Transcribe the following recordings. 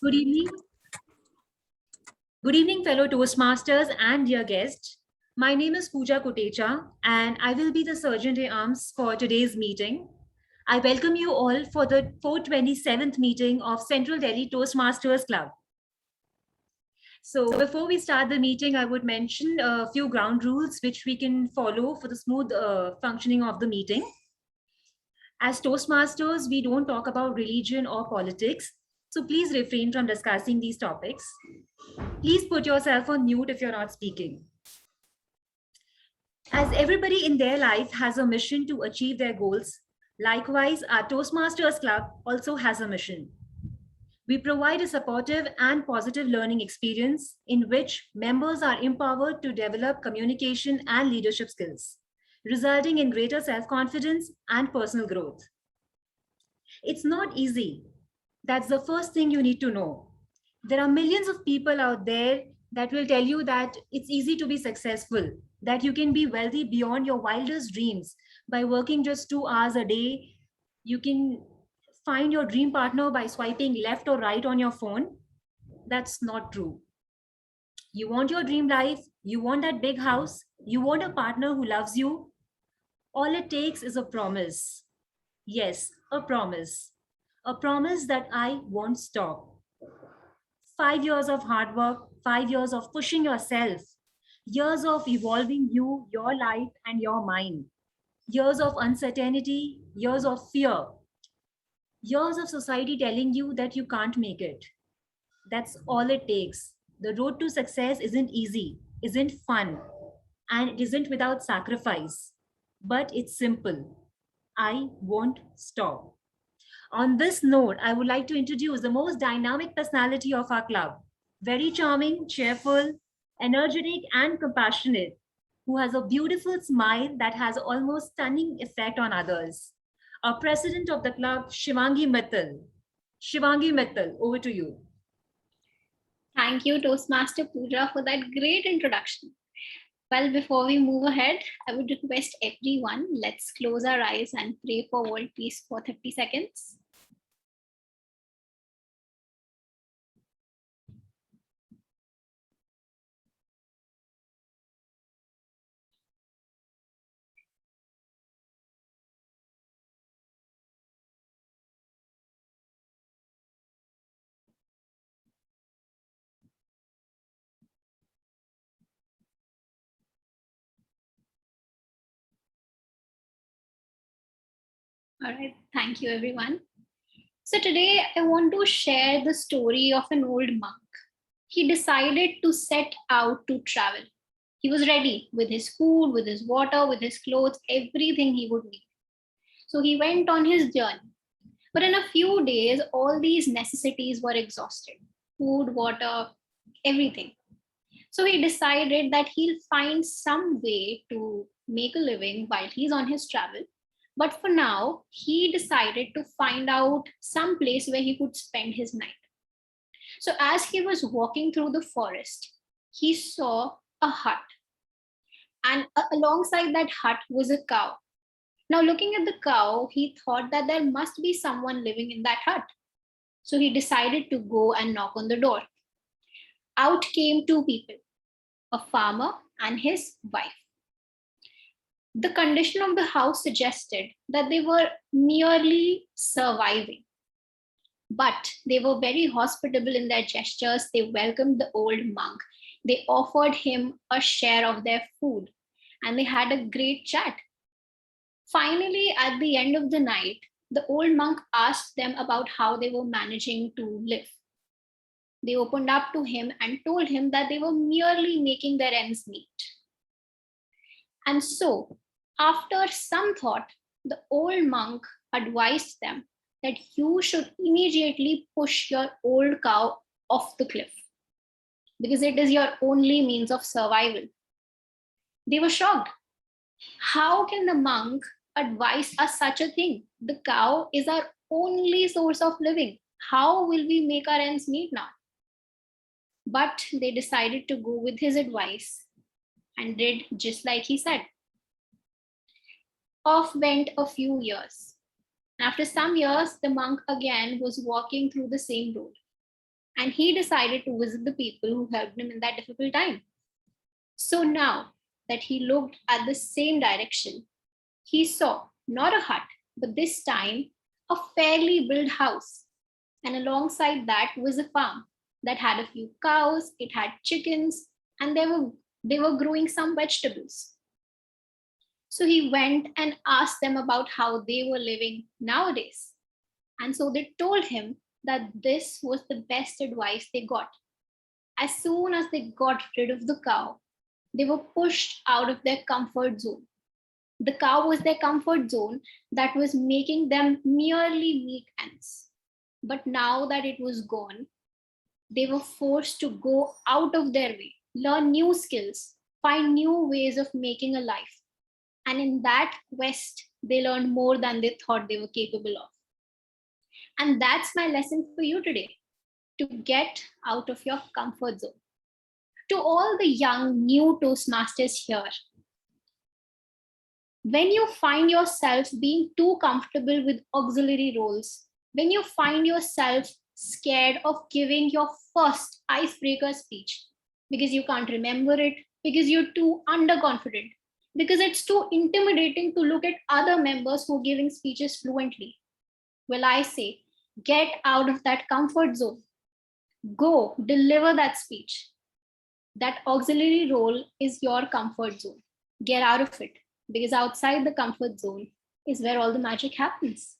Good evening. Good evening, fellow Toastmasters and dear guests. My name is Pooja Kotecha, and I will be the Sergeant at Arms for today's meeting. I welcome you all for the 427th meeting of Central Delhi Toastmasters Club. So before we start the meeting, I would mention a few ground rules which we can follow for the smooth functioning of the meeting. As Toastmasters, we don't talk about religion or politics, so please refrain from discussing these topics. Please put yourself on mute if you're not speaking. As everybody in their life has a mission to achieve their goals, likewise, our Toastmasters Club also has a mission. We provide a supportive and positive learning experience in which members are empowered to develop communication and leadership skills, resulting in greater self-confidence and personal growth. It's not easy. That's the first thing you need to know. There are millions of people out there that will tell you that it's easy to be successful, that you can be wealthy beyond your wildest dreams by working just 2 hours a day. You can find your dream partner by swiping left or right on your phone. That's not true. You want your dream life, you want that big house, you want a partner who loves you. All it takes is a promise. Yes, a promise. A promise that I won't stop. 5 years of hard work, 5 years of pushing yourself, years of evolving you, your life, and your mind, years of uncertainty, years of fear, years of society telling you that you can't make it. That's all it takes. The road to success isn't easy, isn't fun, and it isn't without sacrifice, but it's simple. I won't stop. On this note, I would like to introduce the most dynamic personality of our club. Very charming, cheerful, energetic, and compassionate, who has a beautiful smile that has almost stunning effect on others. Our president of the club, Shivangi Mittal. Shivangi Mittal, over to you. Thank you, Toastmaster Pooja, for that great introduction. Well, before we move ahead, I would request everyone, let's close our eyes and pray for world peace for 30 seconds. All right, thank you, everyone. So today I want to share the story of an old monk. He decided to set out to travel. He was ready with his food, with his water, with his clothes, everything he would need. So he went on his journey. But in a few days, all these necessities were exhausted: food, water, everything. So he decided that he'll find some way to make a living while he's on his travel. But for now, he decided to find out some place where he could spend his night. So as he was walking through the forest, he saw a hut. And alongside that hut was a cow. Now, looking at the cow, he thought that there must be someone living in that hut. So he decided to go and knock on the door. Out came two people, a farmer and his wife. The condition of the house suggested that they were merely surviving. But they were very hospitable in their gestures. They welcomed the old monk. They offered him a share of their food, and they had a great chat. Finally, at the end of the night, the old monk asked them about how they were managing to live. They opened up to him and told him that they were merely making their ends meet. And so, after some thought, the old monk advised them that you should immediately push your old cow off the cliff because it is your only means of survival. They were shocked. How can the monk advise us such a thing? The cow is our only source of living. How will we make our ends meet now? But they decided to go with his advice and did just like he said. Off went a few years. After some years, the monk again was walking through the same road. and he decided to visit the people who helped him in that difficult time. So now that he looked at the same direction, he saw not a hut, but this time a fairly built house. And alongside that was a farm that had a few cows, it had chickens, and they were growing some vegetables. So he went and asked them about how they were living nowadays. And so they told him that this was the best advice they got. As soon as they got rid of the cow, they were pushed out of their comfort zone. The cow was their comfort zone that was making them merely meat ants. But now that it was gone, they were forced to go out of their way, learn new skills, find new ways of making a life. And in that quest, they learned more than they thought they were capable of. And that's my lesson for you today, to get out of your comfort zone. To all the young, new Toastmasters here, when you find yourself being too comfortable with auxiliary roles, when you find yourself scared of giving your first icebreaker speech because you can't remember it, because you're too underconfident, because it's too intimidating to look at other members who are giving speeches fluently, well, I say, get out of that comfort zone. Go deliver that speech. That auxiliary role is your comfort zone. Get out of it, because outside the comfort zone is where all the magic happens.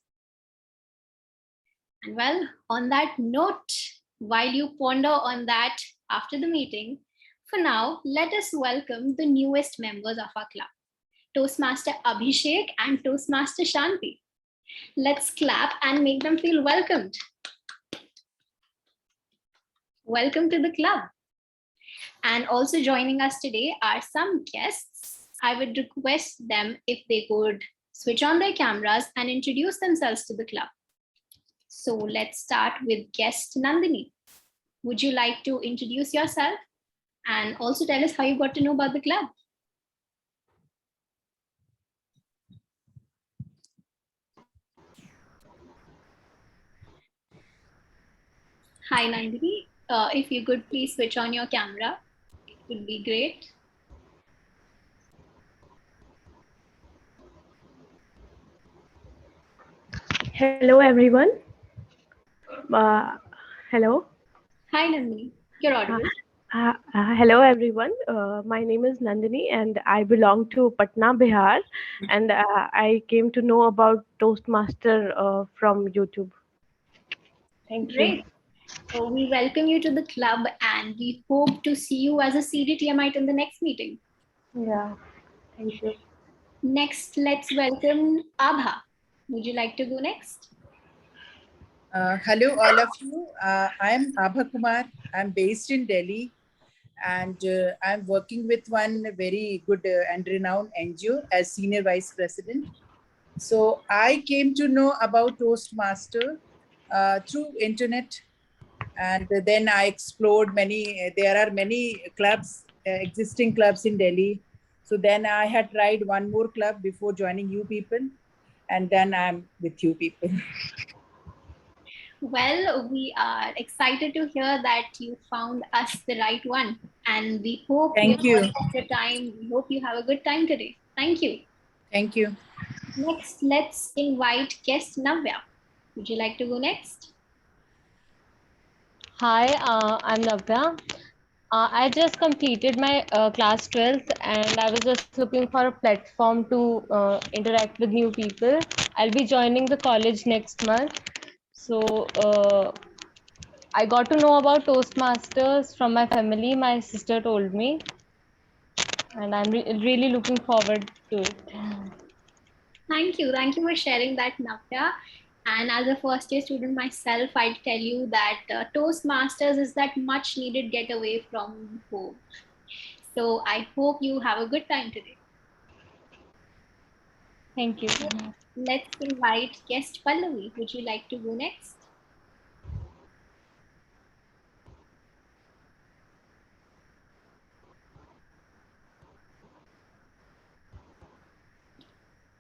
And well, on that note, while you ponder on that after the meeting, for now, let us welcome the newest members of our club, Toastmaster Abhishek and Toastmaster Shanti. Let's clap and make them feel welcomed. Welcome to the club. And also joining us today are some guests. I would request them if they could switch on their cameras and introduce themselves to the club. So let's start with guest Nandini. Would you like to introduce yourself and also tell us how you got to know about the club? Hi Nandini, if you could please switch on your camera, it would be great. Hello, everyone. Hello. Hi Nandini, you're audible. Hello, everyone. My name is Nandini, and I belong to Patna, Bihar. And I came to know about Toastmaster from YouTube. Thank you. Great. So we welcome you to the club and we hope to see you as a CDTMite in the next meeting. Yeah, thank you. Next, let's welcome Abha. Would you like to go next? Hello, all of you. I'm Abha Kumar. I'm based in Delhi, and I'm working with one very good and renowned NGO as Senior Vice President. So I came to know about Toastmaster through internet, and then I explored many. There are many clubs, existing clubs in Delhi. So then I had tried one more club before joining you people, and then I'm with you people. Well, we are excited to hear that you found us the right one, and we hope Thank you. Your time. We hope you have a good time today. Thank you. Thank you. Next, let's invite guest Navya. Would you like to go next? Hi, I'm Navya. I just completed my class 12th and I was just looking for a platform to interact with new people. I'll be joining the college next month. So I got to know about Toastmasters from my family. My sister told me, and I'm really looking forward to it. Thank you. Thank you for sharing that, Navya. And as a first year student myself, I'd tell you that Toastmasters is that much needed getaway from home. So I hope you have a good time today. Thank you. Let's invite guest Pallavi. Would you like to go next?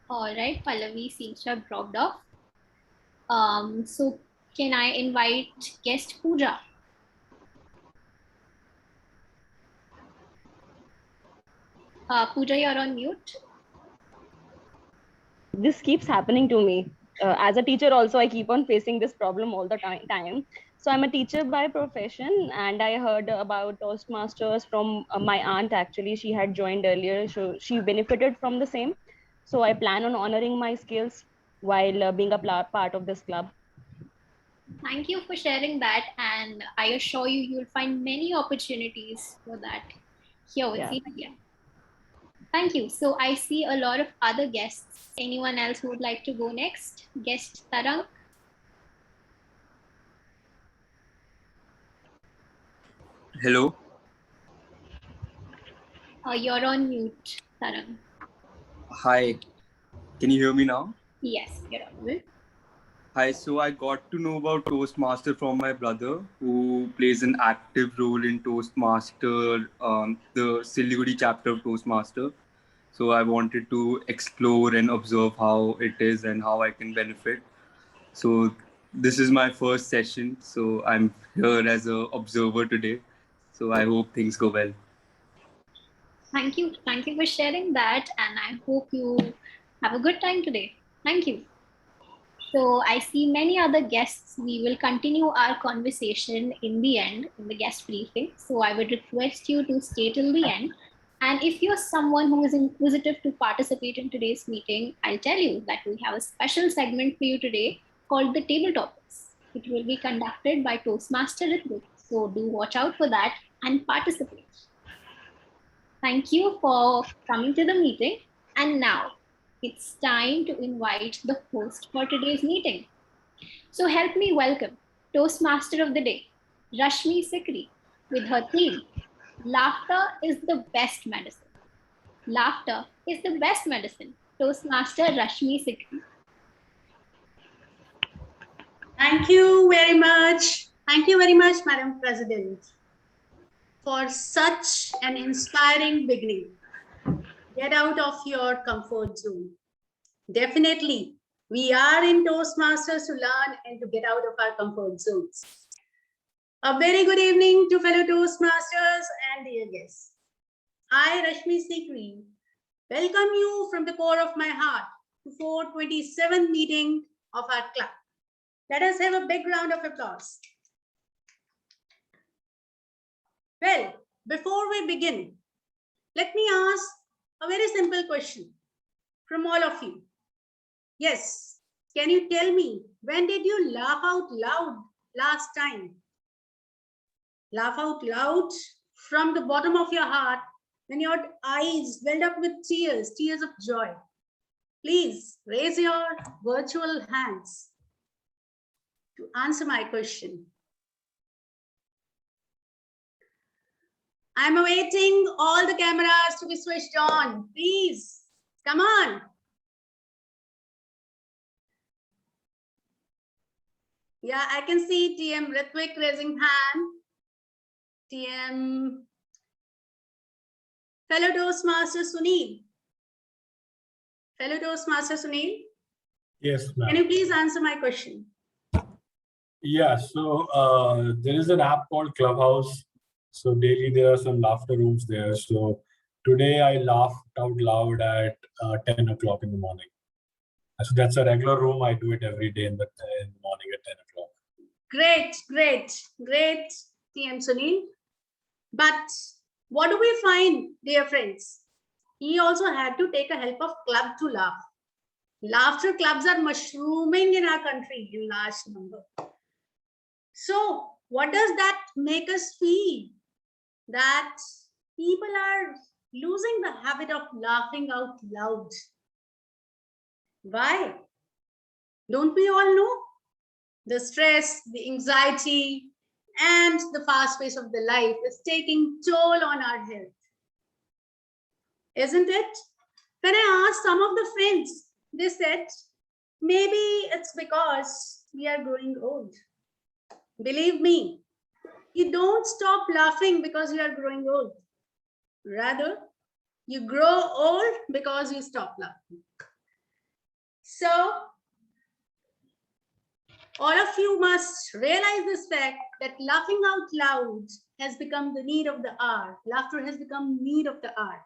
All right, Pallavi seems to have dropped off. So can I invite guest Pooja? Pooja, you're on mute. This keeps happening to me. As a teacher also, I keep on facing this problem all the time. So I'm a teacher by profession, and I heard about Toastmasters from my aunt. Actually, she had joined earlier, so she benefited from the same. So I plan on honoring my skills while being a part of this club. Thank you for sharing that. And I assure you, you'll find many opportunities for that here with Yeah. CDTM. Thank you. So I see a lot of other guests. Anyone else who would like to go next? Guest Tarang? Hello. You're on mute, Tarang. Hi. Can you hear me now? Yes, you're audible. Hi. So I got to know about Toastmaster from my brother, who plays an active role in Toastmaster, the Siliguri chapter of Toastmaster. So I wanted to explore and observe how it is and how I can benefit. So this is my first session. So I'm here as an observer today. So I hope things go well. Thank you. Thank you for sharing that. And I hope you have a good time today. Thank you. So I see many other guests. We will continue our conversation in the end, in the guest briefing. So I would request you to stay till the end. And if you're someone who is inquisitive to participate in today's meeting, I'll tell you that we have a special segment for you today called the Table Topics. It will be conducted by Toastmaster Ritvik. So do watch out for that and participate. Thank you for coming to the meeting. And now it's time to invite the host for today's meeting. So help me welcome Toastmaster of the Day, Rashmi Sikri, with her theme, Laughter is the Best Medicine. Laughter is the best medicine. Toastmaster Rashmi Sikri. Thank you very much. Thank you very much, Madam President, for such an inspiring beginning. Get out of your comfort zone. Definitely, we are in Toastmasters to learn and to get out of our comfort zones. A very good evening to fellow Toastmasters and dear guests. I, Rashmi Sikri, welcome you from the core of my heart to 427th meeting of our club. Let us have a big round of applause. Well, before we begin, let me ask a very simple question from all of you. Yes, can you tell me, when did you laugh out loud last time? Laugh out loud from the bottom of your heart when your eyes welled up with tears of joy. Please raise your virtual hands to answer my question. I'm awaiting all the cameras to be switched on. Please, come on. Yeah, I can see TM Ritvik raising hand. TM fellow Toastmaster Sunil. Fellow Toastmaster Sunil. Yes, ma'am. Can you please answer my question? Yeah, so there is an app called Clubhouse. So daily there are some laughter rooms there. So today I laughed out loud at 10 o'clock in the morning. So that's a regular room. I do it every day in the morning at 10 o'clock. Great, great, great, TM Sunil. But what do we find, dear friends? He also had to take a help of club to laugh. Laughter clubs are mushrooming in our country in large number. So what does that make us feel? That people are losing the habit of laughing out loud. Why? Don't we all know? The stress, the anxiety, and the fast pace of the life is taking toll on our health. Isn't it? When I asked some of the friends, they said, maybe it's because we are growing old. Believe me, you don't stop laughing because you are growing old. Rather, you grow old because you stop laughing. So, all of you must realize this fact that laughing out loud has become the need of the hour. Laughter has become need of the hour.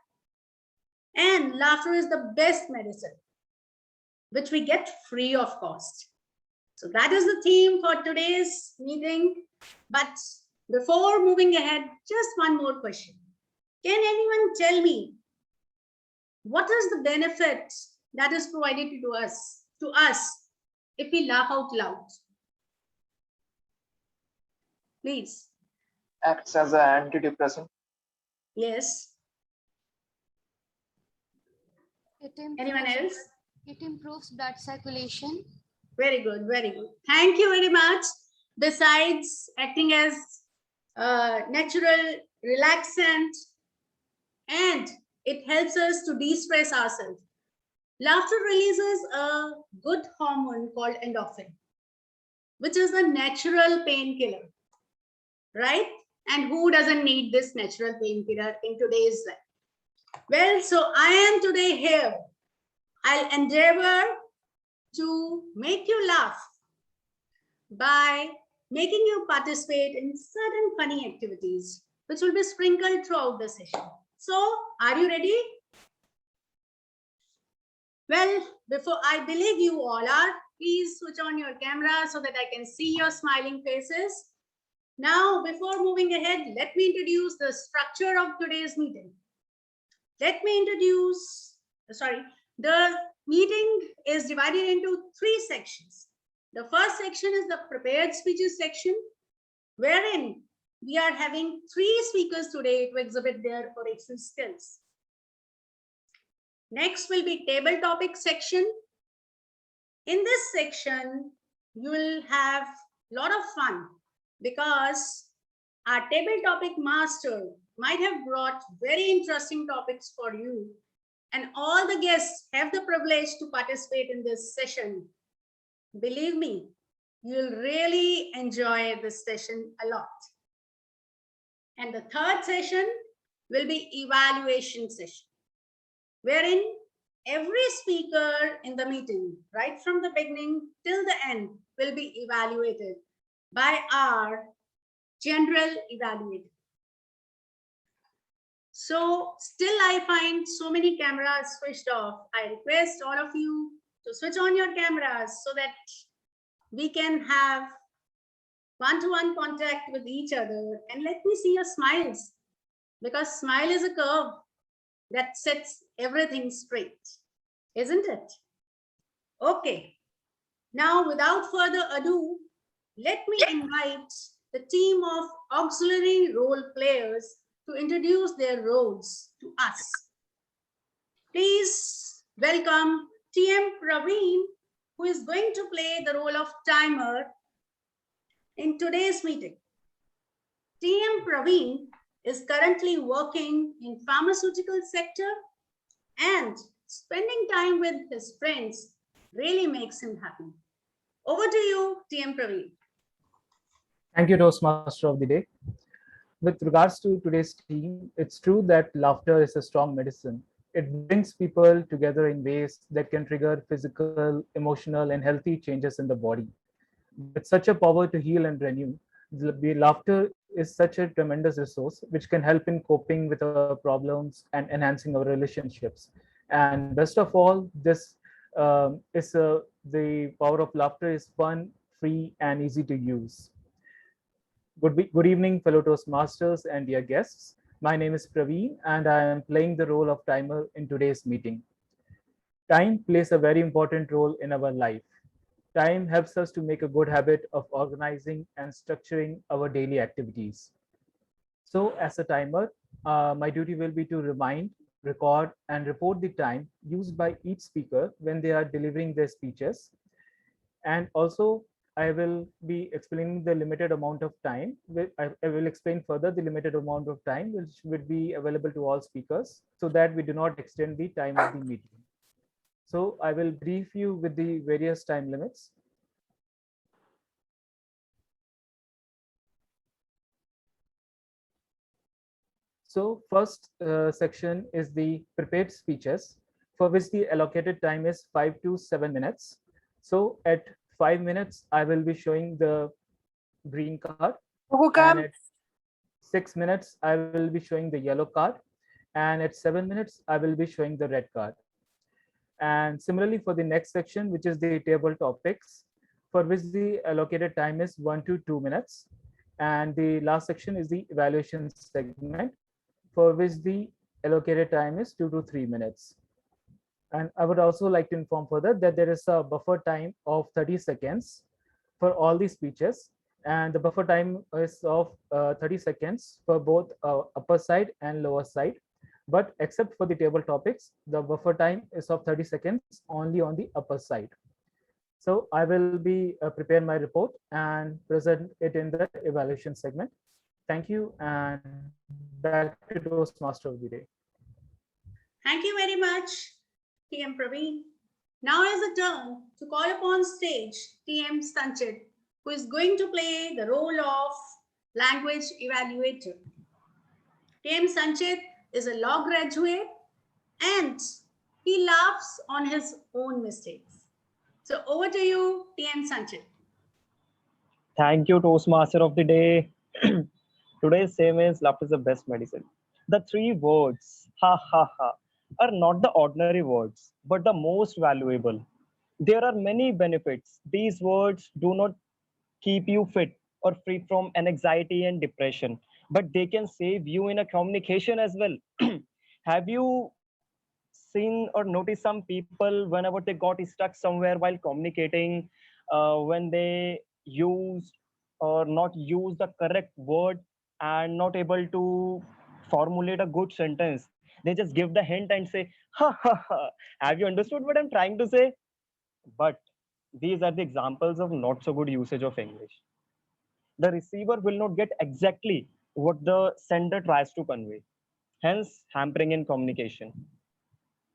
And laughter is the best medicine, which we get free of cost. So that is the theme for today's meeting. But before moving ahead, just one more question. Can anyone tell me what is the benefit that is provided to us if we laugh out loud? Please. Acts as an antidepressant. Yes. Anyone else? It improves blood circulation. Very good, very good. Thank you very much. Besides acting as a natural relaxant, and it helps us to de-stress ourselves. Laughter releases a good hormone called endorphin, which is a natural painkiller, right? And who doesn't need this natural painkiller in today's life? Well, so I am today here. I'll endeavor to make you laugh by making you participate in certain funny activities, which will be sprinkled throughout the session. So, are you ready? Well, before I believe you all are, please switch on your camera so that I can see your smiling faces. Now, before moving ahead, let me introduce the structure of today's meeting. The meeting is divided into 3 sections. The first section is the prepared speeches section, wherein we are having 3 speakers today to exhibit their oration skills. Next will be table topic section. In this section, you will have a lot of fun because our table topic master might have brought very interesting topics for you, and all the guests have the privilege to participate in this session. Believe me, you'll really enjoy this session a lot. And the third session will be evaluation session, wherein every speaker in the meeting, right from the beginning till the end, will be evaluated by our general evaluator. So still I find so many cameras switched off. I request all of you to switch on your cameras so that we can have one-to-one contact with each other, and let me see your smiles, because smile is a curve that sets everything straight, isn't it? Okay, now without further ado, let me invite the team of auxiliary role players to introduce their roles to us. Please welcome TM Praveen, who is going to play the role of timer in today's meeting. TM Praveen is currently working in pharmaceutical sector, and spending time with his friends really makes him happy. Over to you, TM Praveen. Thank you, Toastmaster of the day. With regards to today's theme, it's true that laughter is a strong medicine. It brings people together in ways that can trigger physical, emotional, and healthy changes in the body. With such a power to heal and renew, the laughter is such a tremendous resource which can help in coping with our problems and enhancing our relationships. And best of all, the power of laughter is fun, free, and easy to use. Good evening, fellow Toastmasters and dear guests. My name is Praveen, and I am playing the role of timer in today's meeting. Time plays a very important role in our life. Time helps us to make a good habit of organizing and structuring our daily activities. So as a timer, my duty will be to remind, record, and report the time used by each speaker when they are delivering their speeches. And also, I will be explaining the limited amount of time. I will explain further the limited amount of time which will be available to all speakers so that we do not extend the time of the meeting. So I will brief you with the various time limits. So first section is the prepared speeches, for which the allocated time is 5 to 7 minutes. So at 5 minutes, I will be showing the green card. And at 6 minutes, I will be showing the yellow card. And at 7 minutes, I will be showing the red card. And similarly for the next section, which is the table topics, for which the allocated time is 1 to 2 minutes. And the last section is the evaluation segment, for which the allocated time is 2 to 3 minutes. And I would also like to inform further that there is a buffer time of 30 seconds for all the speeches. And the buffer time is of 30 seconds for both upper side and lower side. But except for the table topics, the buffer time is of 30 seconds only on the upper side. So I will be prepare my report and present it in the evaluation segment. Thank you, and back to Toastmaster of the day. Thank you very much, TM Praveen. Now is the turn to call upon stage TM Sanchit, who is going to play the role of language evaluator. TM Sanchit is a law graduate and he laughs on his own mistakes. So over to you, TM Sanchit. Thank you, Toastmaster of the day. Today's same is laughter is the best medicine. The three words, ha ha ha, are not the ordinary words, but the most valuable. There are many benefits. These words do not keep you fit or free from anxiety and depression, but they can save you in a communication as well. Have you seen or noticed some people whenever they got stuck somewhere while communicating, when they use or not use the correct word and not able to formulate a good sentence, they just give the hint and say ha ha ha, have you understood what I'm trying to say? But these are the examples of not so good usage of English. The receiver will not get exactly what the sender tries to convey, hence hampering in communication.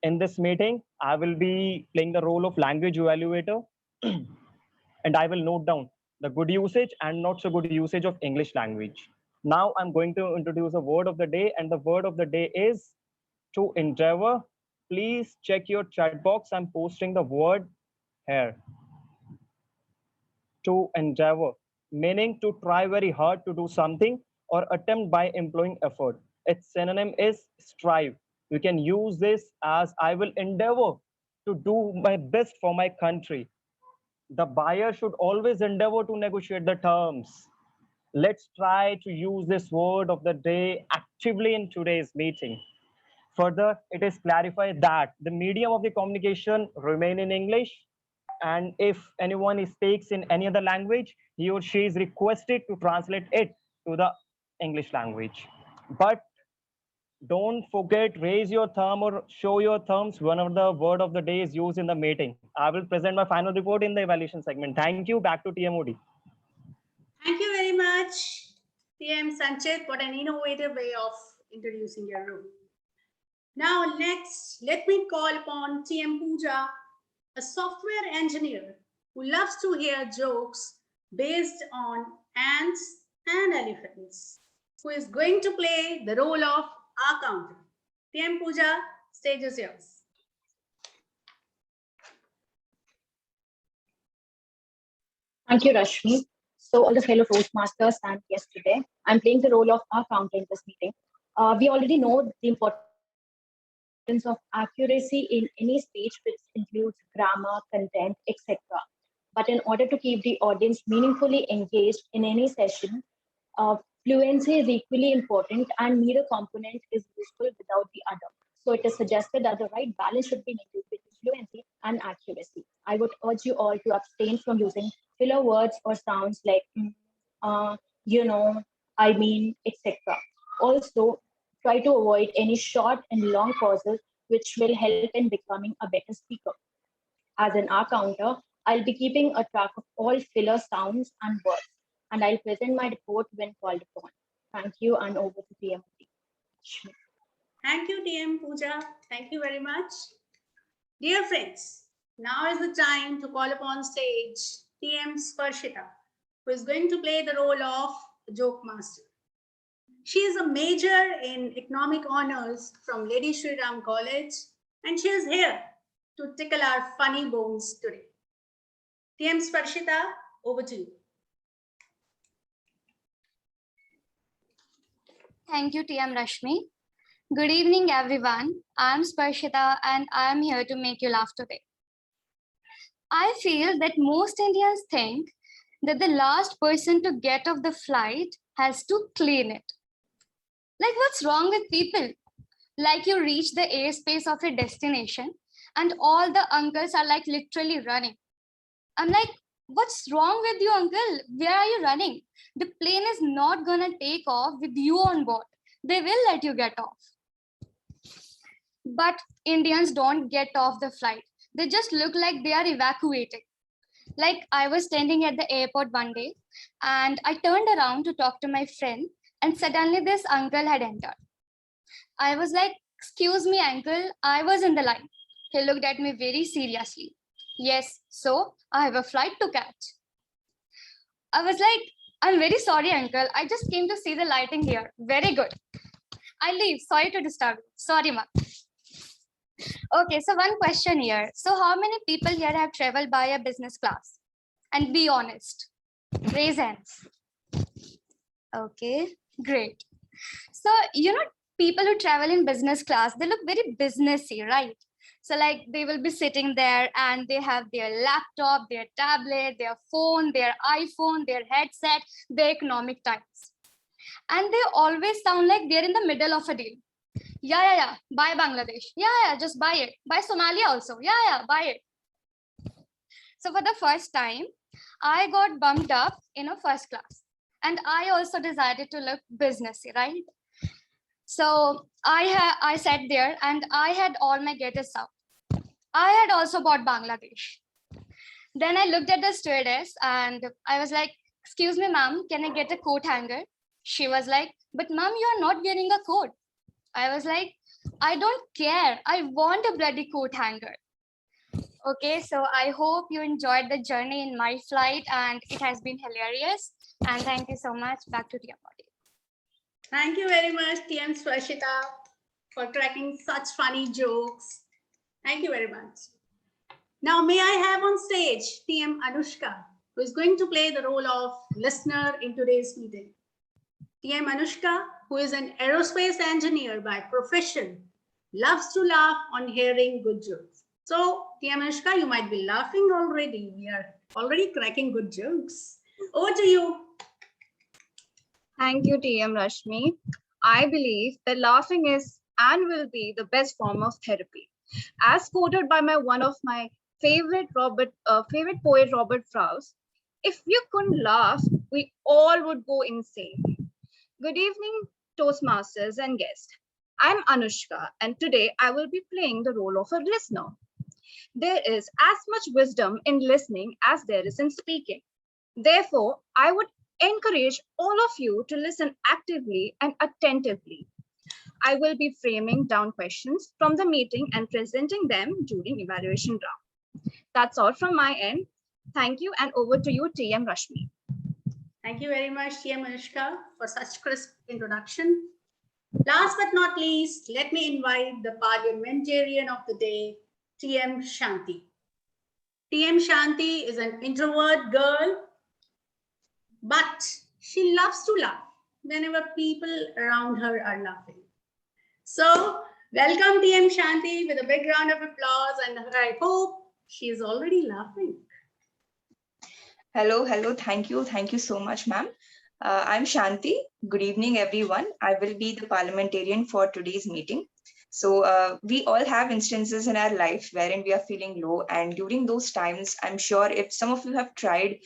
In this meeting, I will be playing the role of language evaluator and I will note down the good usage and not so good usage of English language. Now I'm going to introduce a word of the day, and the word of the day is to endeavor. Please check your chat box. I'm posting the word here. To endeavor, meaning to try very hard to do something or attempt by employing effort. Its synonym is strive. We can use this as I will endeavor to do my best for my country. The buyer should always endeavor to negotiate the terms. Let's try to use this word of the day actively in today's meeting. Further, it is clarified that the medium of the communication remain in English, and if anyone speaks in any other language, he or she is requested to translate it to the English language. But don't forget, raise your thumb or show your thumbs whenever the word of the day is used in the meeting. I will present my final report in the evaluation segment. Thank you. Back to TMOD. Thank you very much, TM Sanchit. What an innovative way of introducing your room. Now, next, let me call upon TM Pooja, a software engineer who loves to hear jokes based on ants and elephants, who is going to play the role of our counter. TM Pooja, stage is yours. Thank you, Rashmi. So, all the fellow Toastmasters and guests today, I'm playing the role of our counter in this meeting. We already know the importance of accuracy in any speech, which includes grammar, content, etc. But in order to keep the audience meaningfully engaged in any session, fluency is equally important, and neither component is useful without the other. So it is suggested that the right balance should be maintained between fluency and accuracy. I would urge you all to abstain from using filler words or sounds like, you know, I mean, etc. Also, try to avoid any short and long pauses, which will help in becoming a better speaker. As an R counter, I'll be keeping a track of all filler sounds and words, and I'll present my report when called upon. Thank you, and over to TM. Thank you, TM Pooja. Thank you very much. Dear friends, now is the time to call upon stage TM Sparshita, who is going to play the role of joke master. She is a major in economic honors from Lady Shri Ram College, and she is here to tickle our funny bones today. TM Sparshita, over to you. Thank you, TM Rashmi. Good evening, everyone. I'm Sparshita and I'm here to make you laugh today. I feel that most Indians think that the last person to get off the flight has to clean it. Like, what's wrong with people? Like, you reach the airspace of your destination and all the uncles are like literally running. I'm like, what's wrong with you, uncle? Where are you running? The plane is not gonna take off with you on board. They will let you get off. But Indians don't get off the flight. They just look like they are evacuating. Like, I was standing at the airport one day and I turned around to talk to my friend, and suddenly this uncle had entered. I was like, excuse me, uncle, I was in the line. He looked at me very seriously. Yes, so I have a flight to catch. I was like, I'm very sorry, uncle. I just came to see the lighting here. Very good. I leave. Sorry to disturb you. Sorry, ma. Okay, so one question here. So how many people here have traveled by a business class? And be honest. Raise hands. Okay, great. So, people who travel in business class, they look very businessy, right? So like they will be sitting there and they have their laptop, their tablet, their phone, their iPhone, their headset, their economic times. And they always sound like they're in the middle of a deal. Yeah. Buy Bangladesh. Yeah, just buy it. Buy Somalia also. Yeah, buy it. So for the first time, I got bumped up in a first class. And I also decided to look businessy, right? So I sat there and I had all my getters out. I had also bought Bangladesh. Then I looked at the stewardess and I was like, excuse me, ma'am, can I get a coat hanger? She was like, but ma'am, you are not wearing a coat. I was like, I don't care. I want a bloody coat hanger. Okay, so I hope you enjoyed the journey in my flight and it has been hilarious. And thank you so much. Back to TM Body. Thank you very much, TM Swashita, for cracking such funny jokes. Thank you very much. Now, may I have on stage TM Anushka, who is going to play the role of listener in today's meeting. TM Anushka, who is an aerospace engineer by profession, loves to laugh on hearing good jokes. So, TM Anushka, you might be laughing already. We are already cracking good jokes. Over to you. Thank you, TM Rashmi. I believe that laughing is and will be the best form of therapy. As quoted by one of my favorite poet, Robert Frost, if you couldn't laugh, we all would go insane. Good evening, Toastmasters and guests. I'm Anushka, and today I will be playing the role of a listener. There is as much wisdom in listening as there is in speaking. Therefore, I would encourage all of you to listen actively and attentively. I will be framing down questions from the meeting and presenting them during evaluation round. That's all from my end. Thank you, and over to you, TM Rashmi. Thank you very much, TM Anushka, for such crisp introduction. Last but not least, let me invite the parliamentarian of the day, TM Shanti. TM Shanti is an introvert girl, but she loves to laugh whenever people around her are laughing. So, welcome TM Shanti with a big round of applause, and I hope she is already laughing. Hello. Thank you so much, ma'am. I'm Shanti. Good evening, everyone. I will be the parliamentarian for today's meeting. So we all have instances in our life wherein we are feeling low, and during those times, I'm sure if some of you have tried,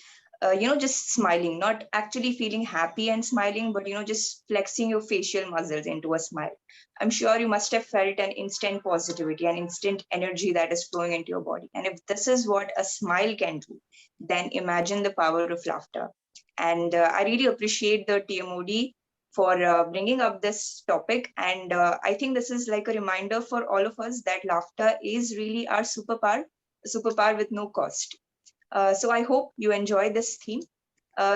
just smiling, not actually feeling happy and smiling, but just flexing your facial muscles into a smile. I'm sure you must have felt an instant positivity, an instant energy that is flowing into your body. And if this is what a smile can do, then imagine the power of laughter. And I really appreciate the TMOD for bringing up this topic. And I think this is like a reminder for all of us that laughter is really our superpower with no cost. So I hope you enjoy this theme.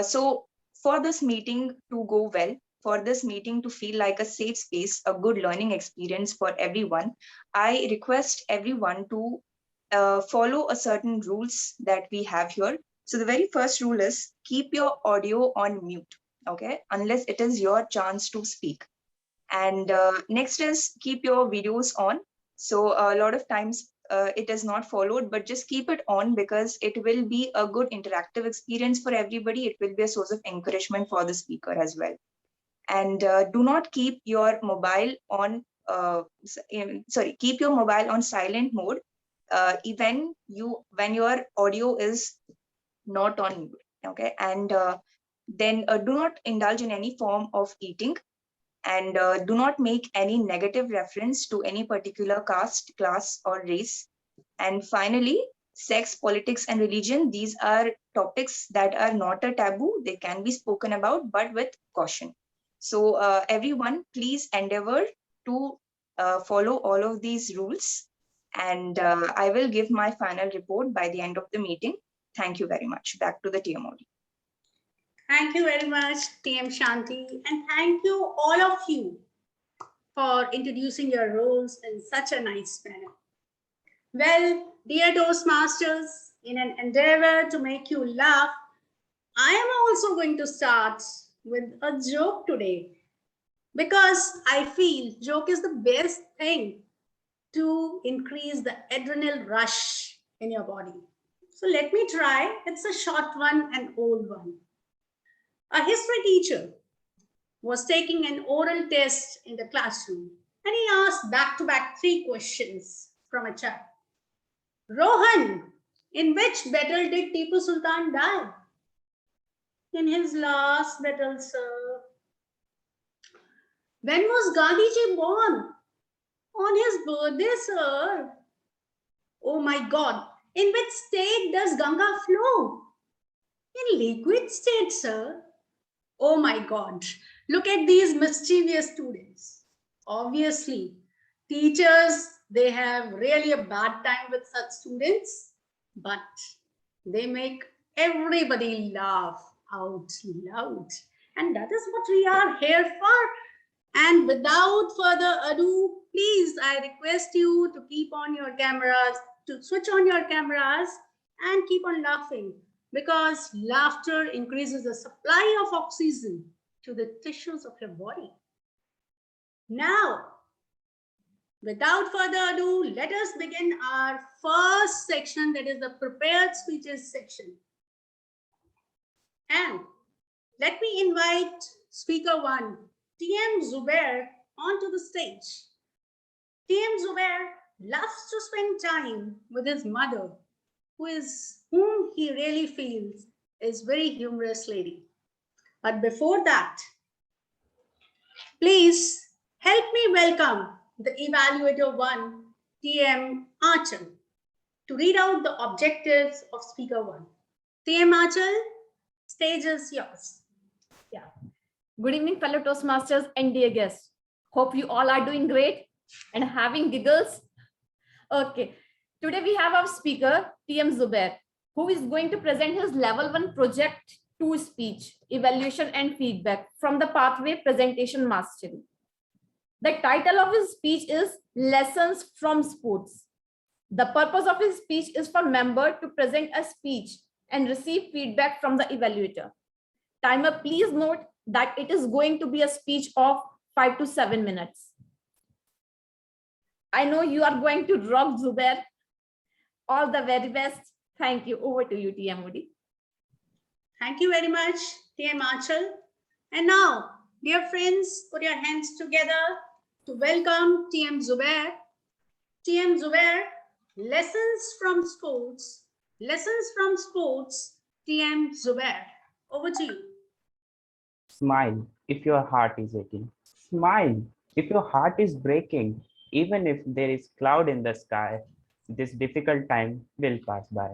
So for this meeting to go well, for this meeting to feel like a safe space, a good learning experience for everyone, I request everyone to follow a certain rules that we have here. So the very first rule is keep your audio on mute, okay, unless it is your chance to speak. And next is keep your videos on. So a lot of times it is not followed, but just keep it on because it will be a good interactive experience for everybody. It will be a source of encouragement for the speaker as well. And do not keep your mobile on, keep your mobile on silent mode when your audio is not on mute. Okay, and then do not indulge in any form of eating, and do not make any negative reference to any particular caste, class, or race. And finally, sex, politics, and religion. These are topics that are not a taboo. They can be spoken about, but with caution. So everyone, please endeavor to follow all of these rules. And I will give my final report by the end of the meeting. Thank you very much. Back to the TMOD. Thank you very much, TM Shanti. And thank you, all of you, for introducing your roles in such a nice manner. Well, dear Toastmasters, in an endeavor to make you laugh, I am also going to start with a joke today, because I feel joke is the best thing to increase the adrenal rush in your body. So let me try. It's a short one and old one. A history teacher was taking an oral test in the classroom, and he asked back-to-back 3 questions from a child. Rohan, in which battle did Tipu Sultan die? In his last battle, sir. When was Gandhiji born? On his birthday, sir. Oh my God, in which state does Ganga flow? In liquid state, sir. Oh my God, look at these mischievous students. Obviously, teachers, they have really a bad time with such students, but they make everybody laugh out loud. And that is what we are here for. And without further ado, please, I request you to keep on your cameras, to switch on your cameras and keep on laughing, because laughter increases the supply of oxygen to the tissues of your body. Now, without further ado, let us begin our first section, that is the prepared speeches section. And let me invite speaker 1, TM Zubair, onto the stage. TM Zubair loves to spend time with his mother, whom he really feels is very humorous lady. But before that, please help me welcome the evaluator 1, TM Achal, to read out the objectives of speaker 1. TM Achal, stage is yours. Yeah. Good evening, fellow Toastmasters and dear guests. Hope you all are doing great and having giggles. Okay. Today we have our speaker, TM Zubair, who is going to present his level 1 project 2 speech, evaluation and feedback from the pathway presentation mastery. The title of his speech is Lessons from Sports. The purpose of his speech is for member to present a speech and receive feedback from the evaluator. Timer, please note that it is going to be a speech of 5 to 7 minutes. I know you are going to rock, Zubair. All the very best. Thank you. Over to you, TMOD. Thank you very much, TM Achal. And now, dear friends, put your hands together to welcome TM Zubair. TM Zubair, lessons from sports. Lessons from sports, TM Zubair. Over to you. Smile if your heart is aching. Smile if your heart is breaking. Even if there is cloud in the sky, this difficult time will pass by.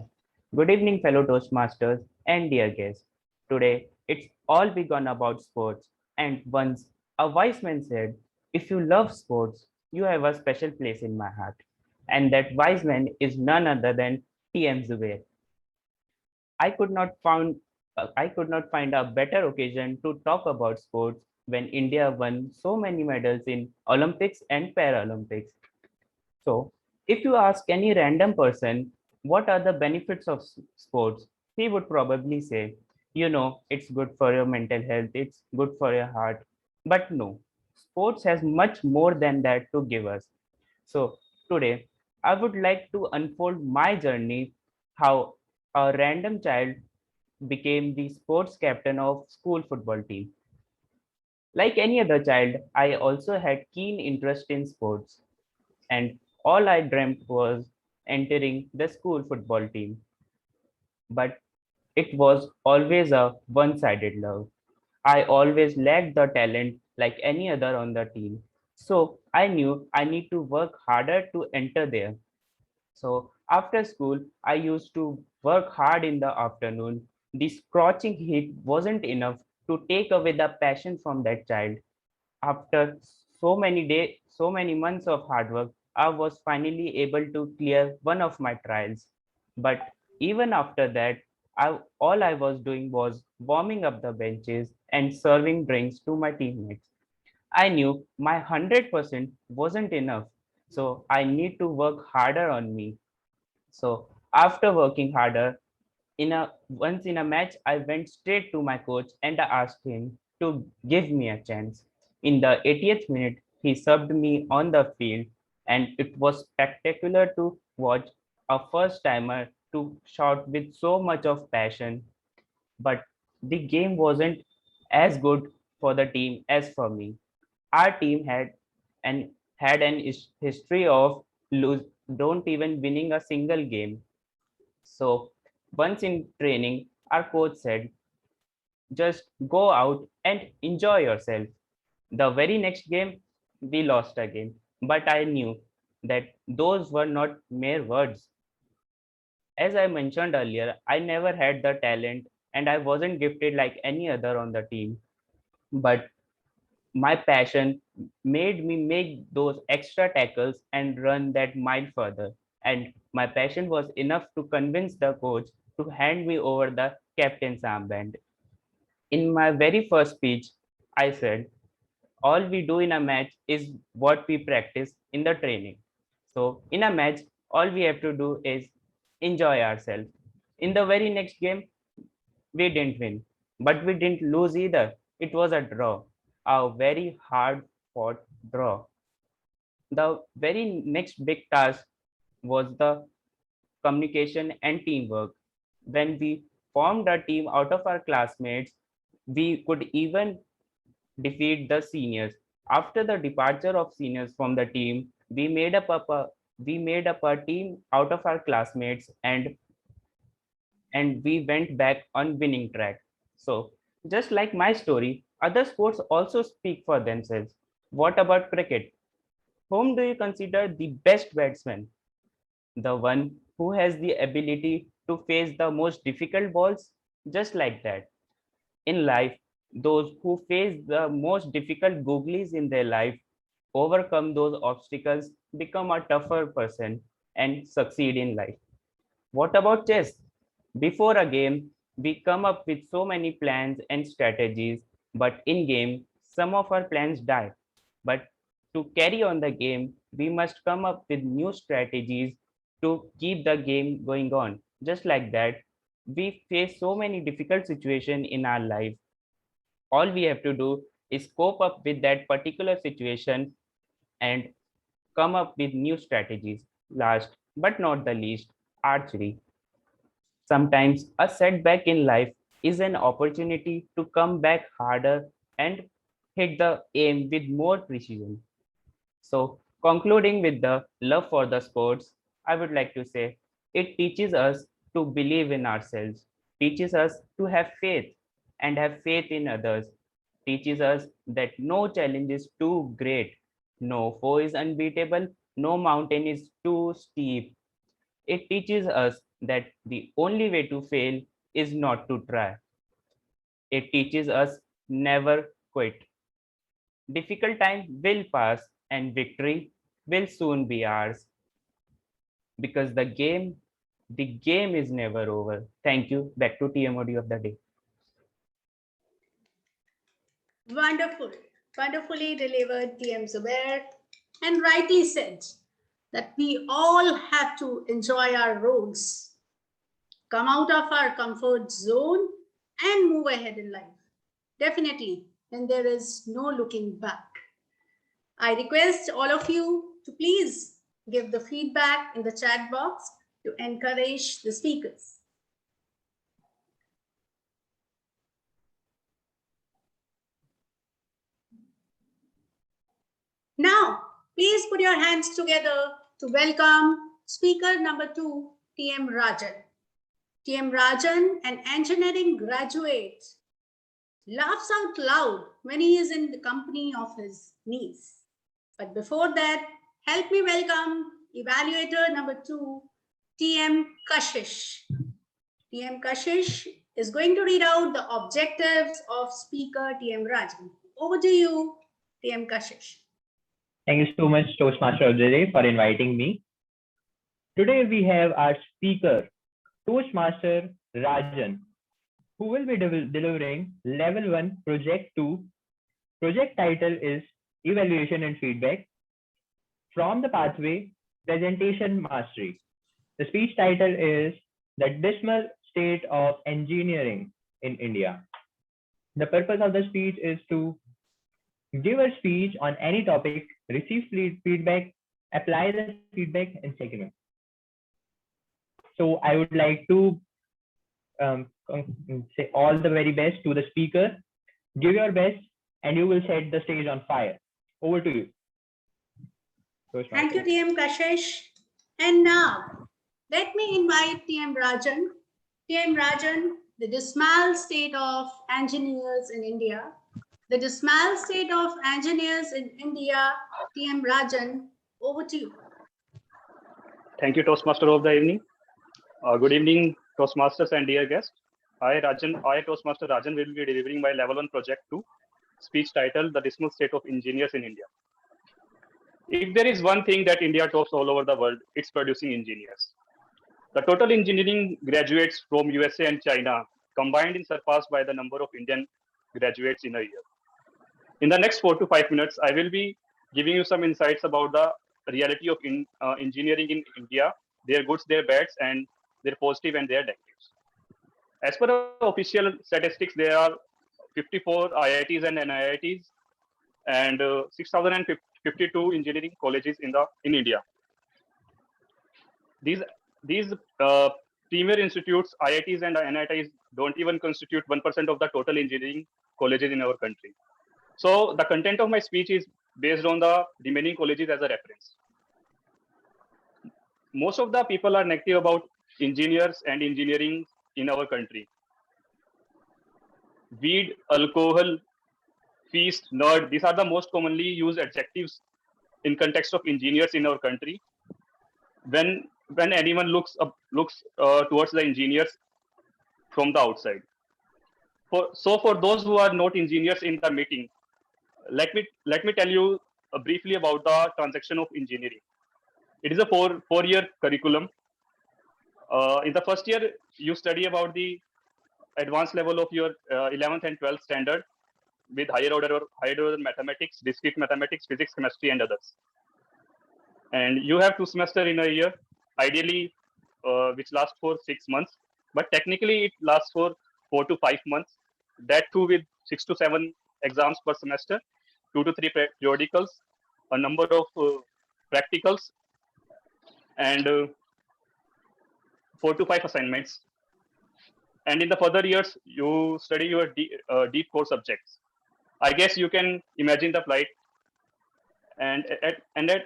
Good evening, fellow Toastmasters and dear guests. Today, it's all begun about sports. And once a wise man said, if you love sports, you have a special place in my heart. And that wise man is none other than TM Zubair. I could not find a better occasion to talk about sports when India won so many medals in Olympics and Paralympics. So, if you ask any random person what are the benefits of sports, he would probably say, it's good for your mental health, it's good for your heart. But no, sports has much more than that to give us. So today, I would like to unfold my journey, how a random child became the sports captain of school football team. Like any other child, I also had keen interest in sports, and all I dreamt was entering the school football team. But it was always a one-sided love. I always lacked the talent like any other on the team. So I knew I need to work harder to enter there. So after school, I used to work hard in the afternoon. The scorching heat wasn't enough to take away the passion from that child. After so many days, so many months of hard work, I was finally able to clear one of my trials. But even after that, all I was doing was warming up the benches and serving drinks to my teammates. I knew my 100% wasn't enough, so I need to work harder on me. So after working harder, once in a match, I went straight to my coach and I asked him to give me a chance. In the 80th minute, he subbed me on the field, and it was spectacular to watch a first timer to shout with so much of passion. But the game wasn't as good for the team as for me. Our team an history of lose don't even winning a single game. So once in training, our coach said, just go out and enjoy yourself. The very next game, we lost again. But I knew that those were not mere words. As I mentioned earlier, I never had the talent and I wasn't gifted like any other on the team. But my passion made me make those extra tackles and run that mile further. And my passion was enough to convince the coach to hand me over the captain's armband. In my very first speech, I said, all we do in a match is what we practice in the training. So, in a match, all we have to do is enjoy ourselves. In the very next game, we didn't win, but we didn't lose either. It was a draw, a very hard fought draw. The very next big task was the communication and teamwork. When we formed a team out of our classmates, we could even defeat the seniors. After the departure of seniors from the team, we made up a team out of our classmates, and we went back on winning track. So just like my story, other sports also speak for themselves. What about cricket? Whom do you consider the best batsman? The one who has the ability to face the most difficult balls? Just like that. In life, those who face the most difficult googlies in their life overcome those obstacles, become a tougher person, and succeed in life. What about chess? Before a game, we come up with so many plans and strategies, but in game, some of our plans die. But to carry on the game, we must come up with new strategies to keep the game going on. Just like that, we face so many difficult situations in our life. All we have to do is cope up with that particular situation and come up with new strategies. Last but not the least, archery. Sometimes a setback in life is an opportunity to come back harder and hit the aim with more precision. So, concluding with the love for the sports, I would like to say it teaches us to believe in ourselves, teaches us to have faith and have faith in others, teaches us that no challenge is too great, no foe is unbeatable, no mountain is too steep. It teaches us that the only way to fail is not to try. It teaches us never quit. Difficult time will pass and victory will soon be ours because the game is never over. Thank you. Back to TMOD of the day. Wonderful. Wonderfully delivered, TM Zubair. And rightly said that we all have to enjoy our roles, come out of our comfort zone, and move ahead in life. Definitely. And there is no looking back. I request all of you to please give the feedback in the chat box to encourage the speakers. Now, please put your hands together to welcome speaker number 2, TM Rajan. TM Rajan, an engineering graduate, laughs out loud when he is in the company of his niece. But before that, help me welcome evaluator number 2, TM Kashish. TM Kashish is going to read out the objectives of speaker TM Rajan. Over to you, TM Kashish. Thank you so much, Toastmaster of the Day, for inviting me. Today we have our speaker, Toastmaster Rajan, who will be delivering Level 1 Project 2. Project title is Evaluation and Feedback. From the Pathway, Presentation Mastery. The speech title is The Dismal State of Engineering in India. The purpose of the speech is to give a speech on any topic, receive feedback, apply the feedback, and segment. So I would like to say all the very best to the speaker. Give your best, and you will set the stage on fire. Over to you. Thank you, TM Kashish. And now, let me invite TM Rajan. TM Rajan, the dismal state of engineers in India. The dismal state of engineers in India, TM Rajan, over to you. Thank you, Toastmaster of the evening. Good evening, Toastmasters and dear guests. I, Toastmaster Rajan, will be delivering my Level 1 Project 2 speech titled The Dismal State of Engineers in India. If there is one thing that India tops all over the world, it's producing engineers. The total engineering graduates from USA and China combined is surpassed by the number of Indian graduates in a year. In the next 4 to 5 minutes, I will be giving you some insights about the reality of engineering in India, their goods, their bads, and their positive and their negatives. As per official statistics, there are 54 IITs and NIITs and 6,052 engineering colleges in India. These premier institutes, IITs and NIITs, don't even constitute 1% of the total engineering colleges in our country. So the content of my speech is based on the remaining colleges as a reference. Most of the people are negative about engineers and engineering in our country. Weed, alcohol, feast, nerd, these are the most commonly used adjectives in context of engineers in our country. When anyone looks towards the engineers from the outside. So for those who are not engineers in the meeting, let me tell you briefly about the transaction of engineering. It is a four-year curriculum. In the first year, you study about the advanced level of your 11th and 12th standard with higher order mathematics, discrete mathematics, physics, chemistry, and others. And you have 2 semesters in a year, ideally, which lasts for 6 months, but technically it lasts for 4 to 5 months. That too with 6 to 7 exams per semester, 2 to 3 periodicals, a number of practicals, and 4 to 5 assignments. And in the further years, you study your deep core subjects. I guess you can imagine the flight. And at the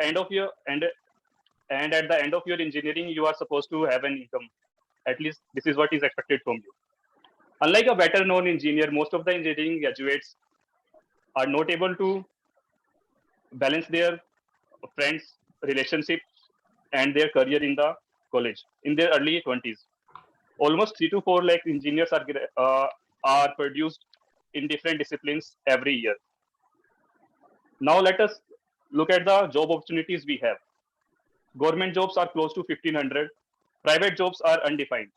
end of your engineering, you are supposed to have an income. At least this is what is expected from you. Unlike a better known engineer, most of the engineering graduates are not able to balance their friends, relationships, and their career in the college in their early 20s. Almost 3 to 4 lakh engineers are produced in different disciplines every year. Now let us look at the job opportunities we have. Government jobs are close to 1,500. Private jobs are undefined.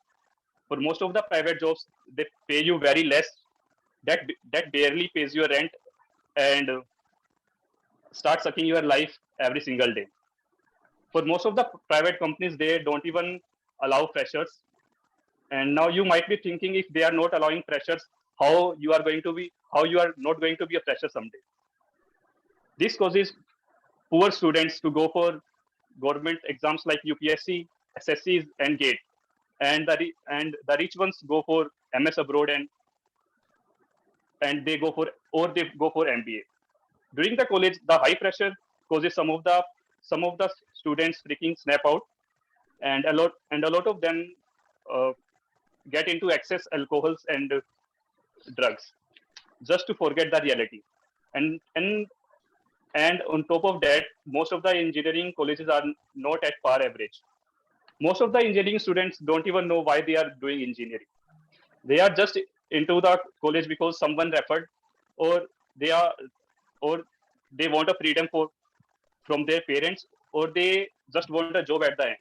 For most of the private jobs, they pay you very less. That barely pays your rent and start sucking your life every single day. For most of the private companies, they don't even allow freshers. And now you might be thinking, if they are not allowing freshers, how you are not going to be a fresher someday. This causes poor students to go for government exams like UPSC, SSCs, and GATE, and the rich ones go for MS abroad and they go for MBA. During the college, the high pressure causes some of the students freaking snap out, and a lot of them uh, get into excess alcohols and drugs just to forget the reality. And on top of that, most of the engineering colleges are not at par average. Most of the engineering students don't even know why they are doing engineering. They are just into the college because someone referred, or they are, or they want a freedom from their parents, or they just want a job at the end.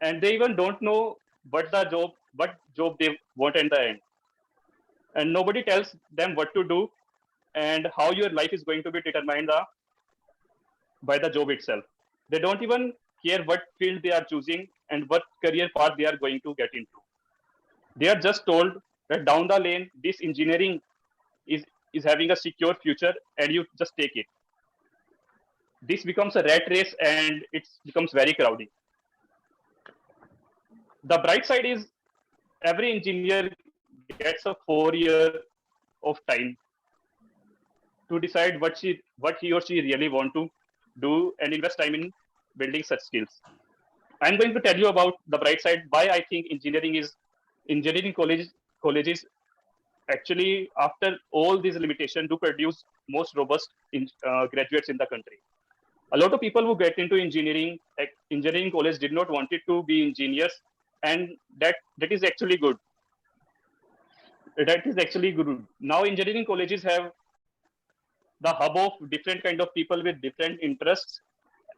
And they even don't know what job they want at the end. And nobody tells them what to do and how your life is going to be determined by the job itself. They don't even care what field they are choosing and what career path they are going to get into. They are just told that down the lane, this engineering is having a secure future and you just take it. This becomes a rat race and it becomes very crowded. The bright side is every engineer gets a 4 year of time to decide what he or she really want to do and invest time in building such skills. I'm going to tell you about the bright side, why I think engineering colleges actually, after all these limitations, do produce most robust graduates in the country. A lot of people who get into engineering college did not want it to be engineers, and that is actually good. That is actually good. Now engineering colleges have the hub of different kind of people with different interests,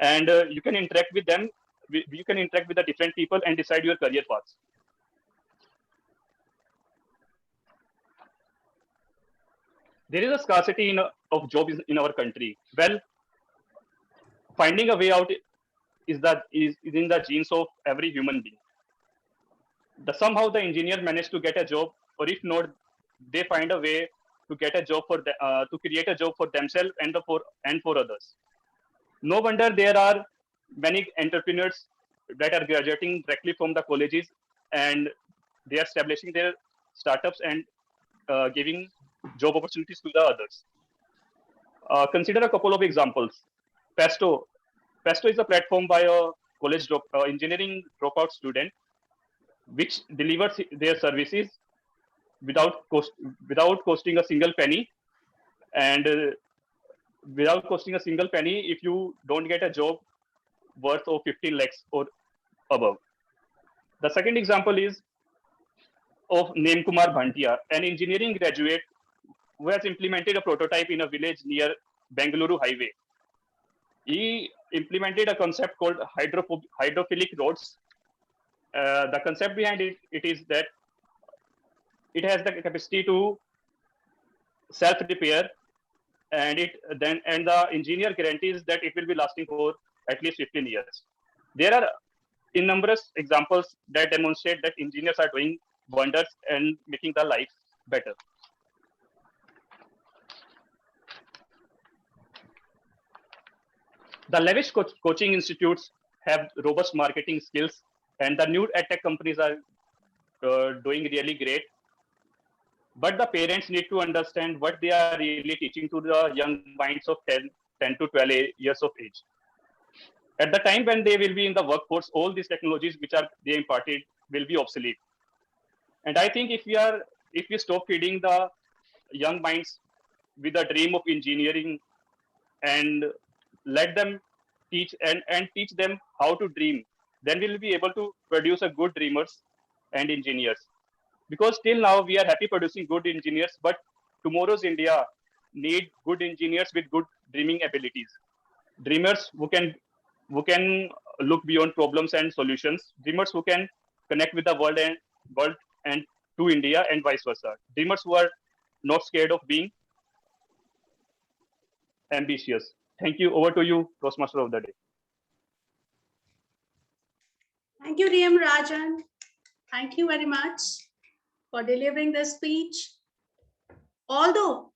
and you can interact with them. You can interact with the different people and decide your career paths. There is a scarcity of jobs in our country. Well, finding a way out is in the genes of every human being. Somehow the engineer managed to get a job, or if not, they find a way to get a job to create a job for themselves and for others. No wonder there are many entrepreneurs that are graduating directly from the colleges, and they are establishing their startups and giving job opportunities to the others. Consider a couple of examples. Pesto. Pesto is a platform by a engineering dropout student, which delivers their services without costing a single penny, and without costing a single penny if you don't get a job worth of 15 lakhs or above. The second example is of Name Kumar Bhantia, an engineering graduate who has implemented a prototype in a village near Bengaluru highway. He implemented a concept called hydrophilic roads. The concept behind it is that it has the capacity to self-repair, and the engineer guarantees that it will be lasting for at least 15 years. There are innumerous examples that demonstrate that engineers are doing wonders and making the life better. The lavish coaching institutes have robust marketing skills, and the new edtech companies are doing really great. But the parents need to understand what they are really teaching to the young minds of 10 to 12 years of age. At the time when they will be in the workforce, all these technologies which are they imparted will be obsolete. And I think if we stop feeding the young minds with a dream of engineering and let them teach and teach them how to dream, then we'll be able to produce a good dreamers and engineers. Because till now we are happy producing good engineers, but tomorrow's India need good engineers with good dreaming abilities. Dreamers who can look beyond problems and solutions. Dreamers who can connect with the world and to India and vice versa. Dreamers who are not scared of being ambitious. Thank you. Over to you, Toastmaster of the day. Thank you, DM Rajan. Thank you very much for delivering the speech. Although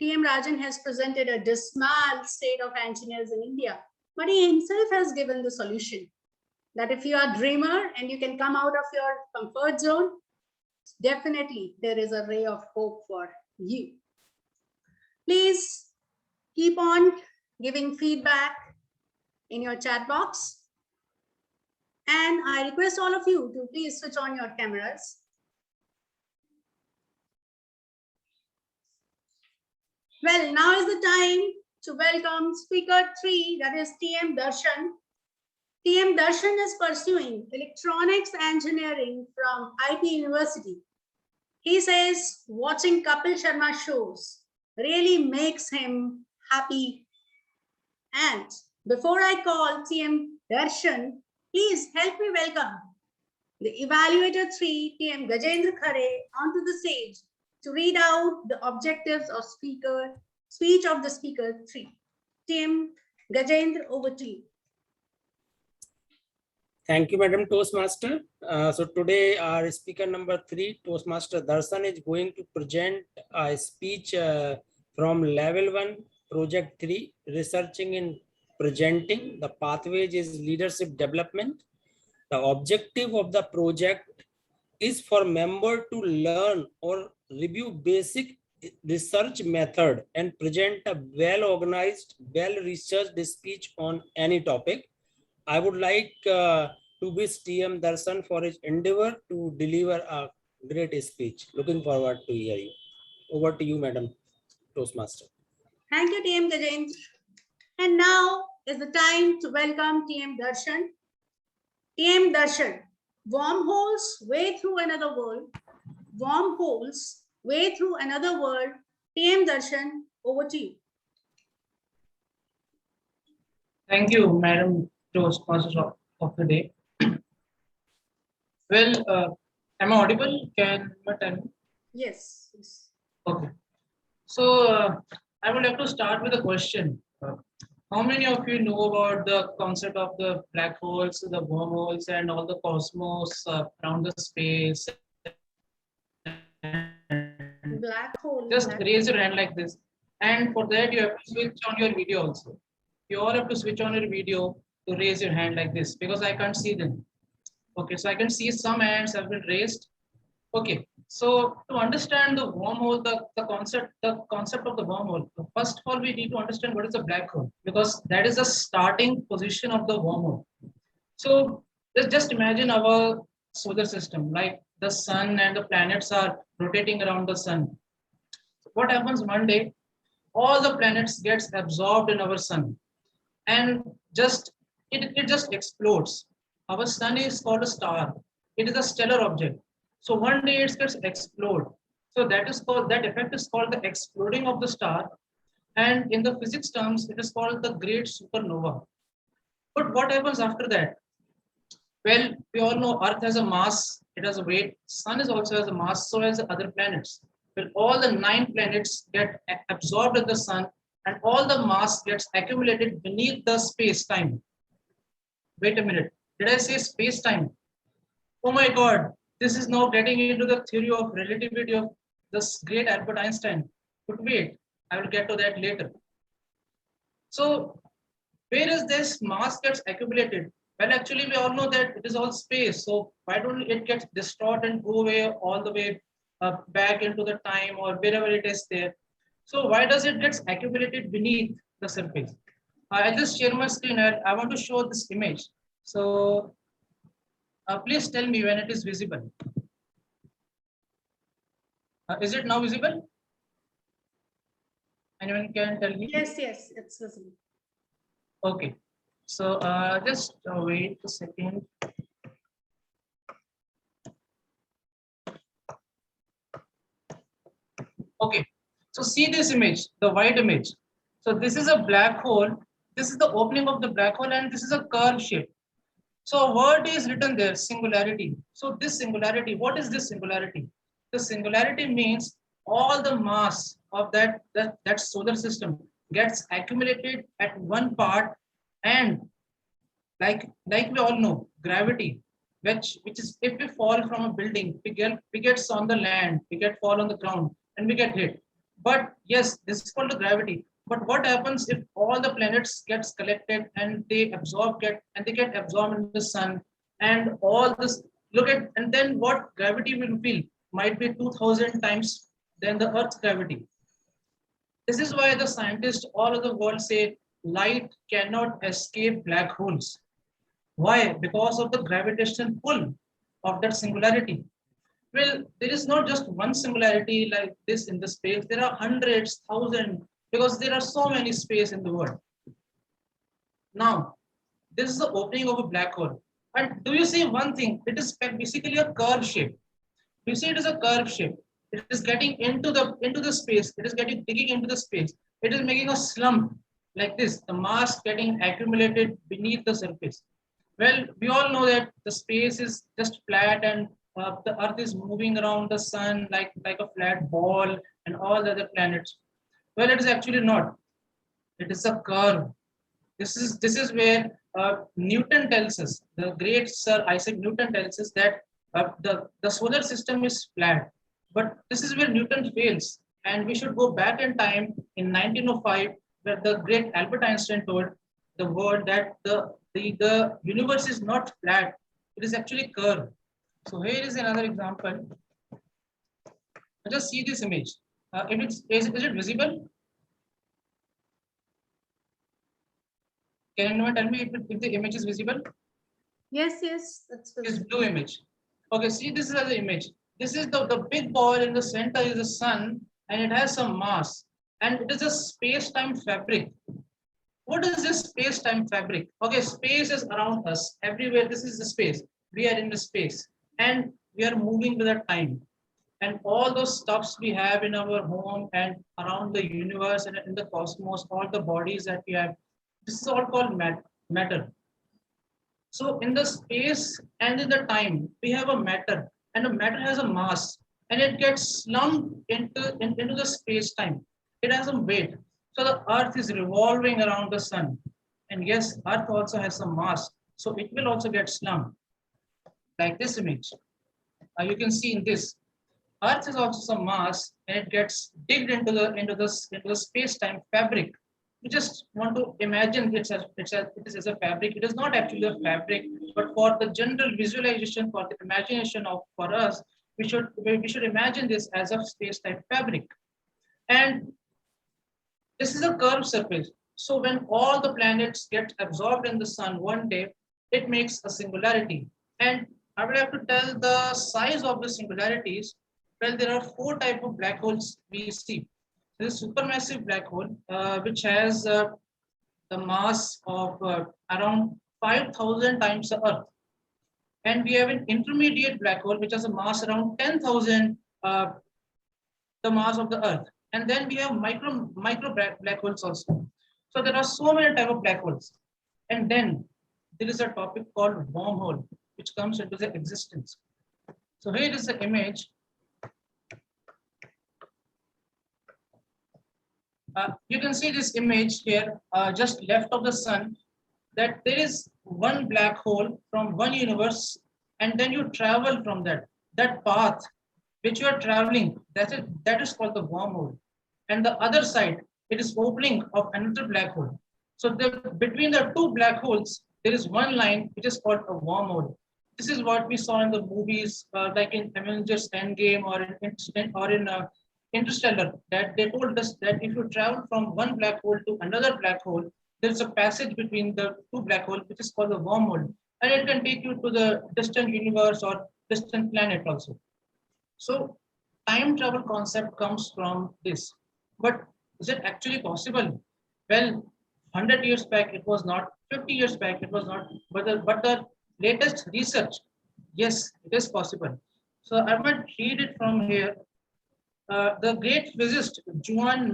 TM Rajan has presented a dismal state of engineers in India, but he himself has given the solution that if you are a dreamer and you can come out of your comfort zone, definitely there is a ray of hope for you. Please keep on giving feedback in your chat box. And I request all of you to please switch on your cameras. Well, now is the time to welcome speaker 3, that is TM Darshan. TM Darshan is pursuing electronics engineering from IP University. He says watching Kapil Sharma shows really makes him happy. And before I call TM Darshan, please help me welcome the Evaluator 3, TM Gajendra Khare, onto the stage to read out the objectives of speech of the speaker 3. TM Gajendra, over to you. Thank you, Madam Toastmaster. So today our speaker number 3, Toastmaster Darshan, is going to present a speech from level 1, project 3, researching in presenting. The pathways is leadership development. The objective of the project is for member to learn or review basic research method and present a well-organized, well-researched speech on any topic. I would like to wish TM Darshan for his endeavor to deliver a great speech. Looking forward to hear you. Over to you, Madam Toastmaster. Thank you, TM Gajendra. And now is the time to welcome TM Darshan. TM Darshan, wormholes way through another world. Wormholes way through another world. TM Darshan, over to you. Thank you, Madam Toastmaster of the day. Well, am I audible? Can you tell me? Yes. Okay. So I would like to start with a question. How many of you know about the concept of the black holes, the wormholes, and all the cosmos around the space? Black hole. Just raise your hand like this. And for that, you have to switch on your video also. You all have to switch on your video to raise your hand like this because I can't see them. Okay, so I can see some hands have been raised. Okay, so to understand the wormhole, the concept of the wormhole, first of all, we need to understand what is a black hole because that is the starting position of the wormhole. So let's just imagine our solar system, like the sun and the planets are rotating around the sun. What happens one day, all the planets gets absorbed in our sun and it just explodes. Our sun is called a star. It is a stellar object. So one day it gets explode. So that effect is called the exploding of the star. And in the physics terms, it is called the great supernova. But what happens after that? Well, we all know Earth has a mass, it has a weight. Sun is also has a mass, so has the other planets. Well, all the 9 planets get absorbed in the sun and all the mass gets accumulated beneath the space-time. Wait a minute, did I say space-time? Oh my God, this is now getting into the theory of relativity of this great Albert Einstein. But wait, I will get to that later. So where is this mass gets accumulated? Well, actually, we all know that it is all space. So why don't it get distorted and go away all the way back into the time or wherever it is there? So why does it get accumulated beneath the surface? I just share my screen and I want to show this image. So please tell me when it is visible. Is it now visible? Anyone can tell me? Yes, it's visible. Okay. So just wait a second. Okay. So see this image, the white image. So this is a black hole. This is the opening of the black hole and this is a curve shape. So a word is written there, singularity. So this singularity, what is this singularity? The singularity means all the mass of that solar system gets accumulated at one part, and like we all know, gravity, which is if we fall from a building, we get on the land, we get fall on the ground. and we get hit. But yes, this is called the gravity. But what happens if all the planets gets collected and they get absorbed in the sun, and all this, look at, and then what gravity will feel might be 2000 times than the Earth's gravity. This is why the scientists all over the world say light cannot escape black holes. Why? Because of the gravitational pull of that singularity. Well, there is not just one singularity like this in the space. There are hundreds, thousands, because there are so many space in the world. Now, this is the opening of a black hole. And do you see one thing? It is basically a curve shape. You see, it is a curve shape. It is getting into the space. It is getting digging into the space. It is making a slump like this. The mass getting accumulated beneath the surface. Well, we all know that the space is just flat, and the Earth is moving around the sun like a flat ball, and all the other planets. Well, it is actually not. It is a curve. This is where Newton tells us, the great Sir Isaac Newton tells us that the solar system is flat. But this is where Newton fails, and we should go back in time in 1905, where the great Albert Einstein told the world that the universe is not flat; it is actually curved. So here is another example. Just see this image. Is it visible? Can anyone tell me if the image is visible? Yes, that's This blue image. Okay, see, this is the image. This is the big ball in the center is the sun, and it has some mass, and it is a space-time fabric. What is this space-time fabric? Okay, space is around us everywhere. This is the space. We are in the space, and we are moving with the time. And all those stuffs we have in our home and around the universe and in the cosmos, all the bodies that we have, this is all called matter. So in the space and in the time, we have a matter, and the matter has a mass, and it gets slumped into the space-time. It has some weight. So the Earth is revolving around the sun. And yes, Earth also has some mass. So it will also get slumped, like this image. You can see in this. Earth is also some mass, and it gets digged into the space-time fabric. We just want to imagine it as a fabric. It is not actually a fabric, but for the general visualization, for the imagination for us, we should imagine this as a space-time fabric. And this is a curved surface. So when all the planets get absorbed in the sun one day, it makes a singularity. And I will have to tell the size of the singularities. Well, there are 4 types of black holes we see. There is a supermassive black hole, which has the mass of around 5,000 times the Earth. And we have an intermediate black hole, which has a mass around 10,000 the mass of the Earth. And then we have micro black holes also. So there are so many types of black holes. And then there is a topic called wormhole, which comes into the existence. So here is the image. You can see this image here, just left of the sun, that there is one black hole from one universe, and then you travel from that path which you are traveling, that is called the wormhole. And the other side, it is opening of another black hole. So between the 2 black holes, there is one line which is called a wormhole. This is what we saw in the movies, like in Avengers Endgame or in Interstellar, that they told us that if you travel from one black hole to another black hole, there's a passage between the 2 black holes, which is called the wormhole. And it can take you to the distant universe or distant planet also. So time travel concept comes from this. But is it actually possible? Well, 100 years back, it was not. 50 years back, it was not. But the latest research, yes, it is possible. So I might read it from here. The great physicist Johann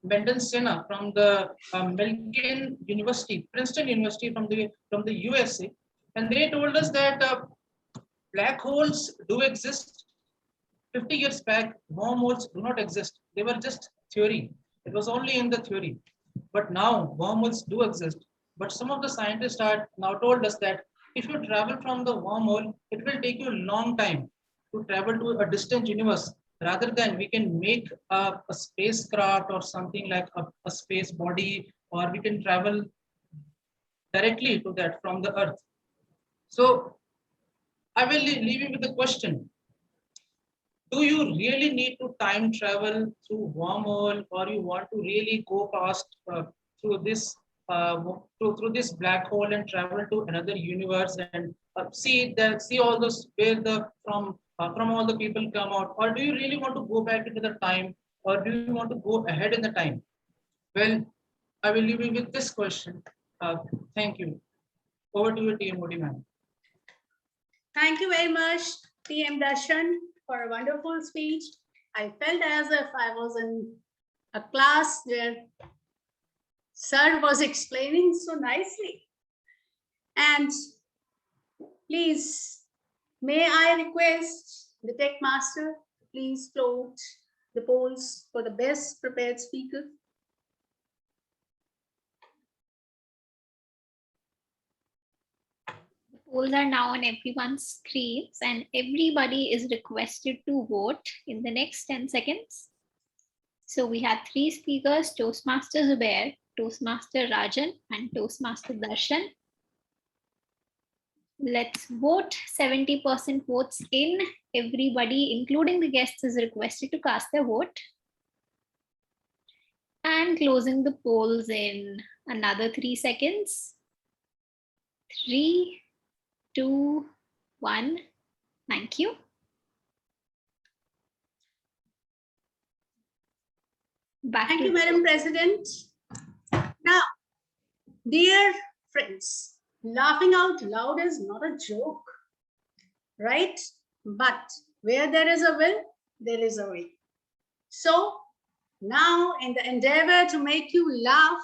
Mendelssohn from the Milken University, Princeton University from the USA, and they told us that black holes do exist. 50 years back, wormholes do not exist. They were just theory. It was only in the theory. But now wormholes do exist. But some of the scientists are now told us that if you travel from the wormhole, it will take you a long time to travel to a distant universe. rather than we can make a spacecraft or something like a space body, or we can travel directly to that from the Earth. So I will leave you with a question. Do you really need to time travel through wormhole, or you want to really go past through this through this black hole and travel to another universe and see all those where the from all the people come out, or do you really want to go back into the time, or do you want to go ahead in the time? Well, I will leave you with this question. Thank you. Over to you, TM Modi ma'am. Thank you very much, TM Darshan, for a wonderful speech. I felt as if I was in a class where Sir was explaining so nicely. And please, may I request the tech master, please float the polls for the best prepared speaker. Polls are now on everyone's screens and everybody is requested to vote in the next 10 seconds. So we have 3 speakers, Toastmaster Zubair, Toastmaster Rajan, and Toastmaster Darshan. Let's vote. 70% votes in. Everybody, including the guests, is requested to cast their vote. And closing the polls in another 3 seconds. 3, 2, 1. Thank you. Thank you, Madam President. Now, dear friends, laughing out loud is not a joke, right? But where there is a will, there is a way. So now, in the endeavor to make you laugh,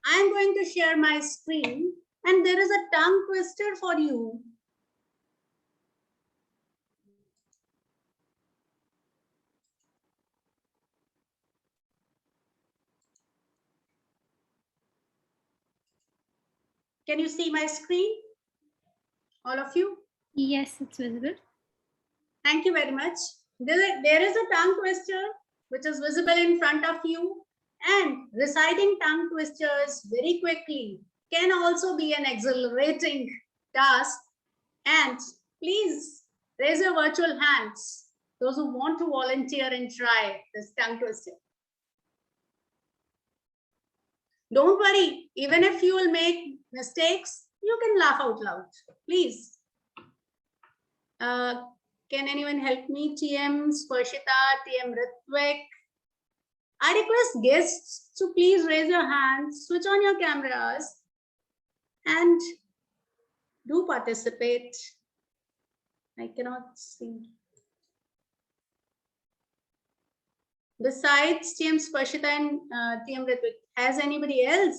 I'm going to share my screen, and there is a tongue twister for you. Can you see my screen? All of you? Yes, it's visible. Thank you very much. There is a tongue twister which is visible in front of you, and reciting tongue twisters very quickly can also be an exhilarating task. And please raise your virtual hands, those who want to volunteer and try this tongue twister. Don't worry, even if you will make mistakes, you can laugh out loud, please. Can anyone help me? TM Sparshita, TM Ritvik. I request guests to please raise your hands, switch on your cameras, and do participate. I cannot see. Besides TM Sparshita and TM Ritvik, has anybody else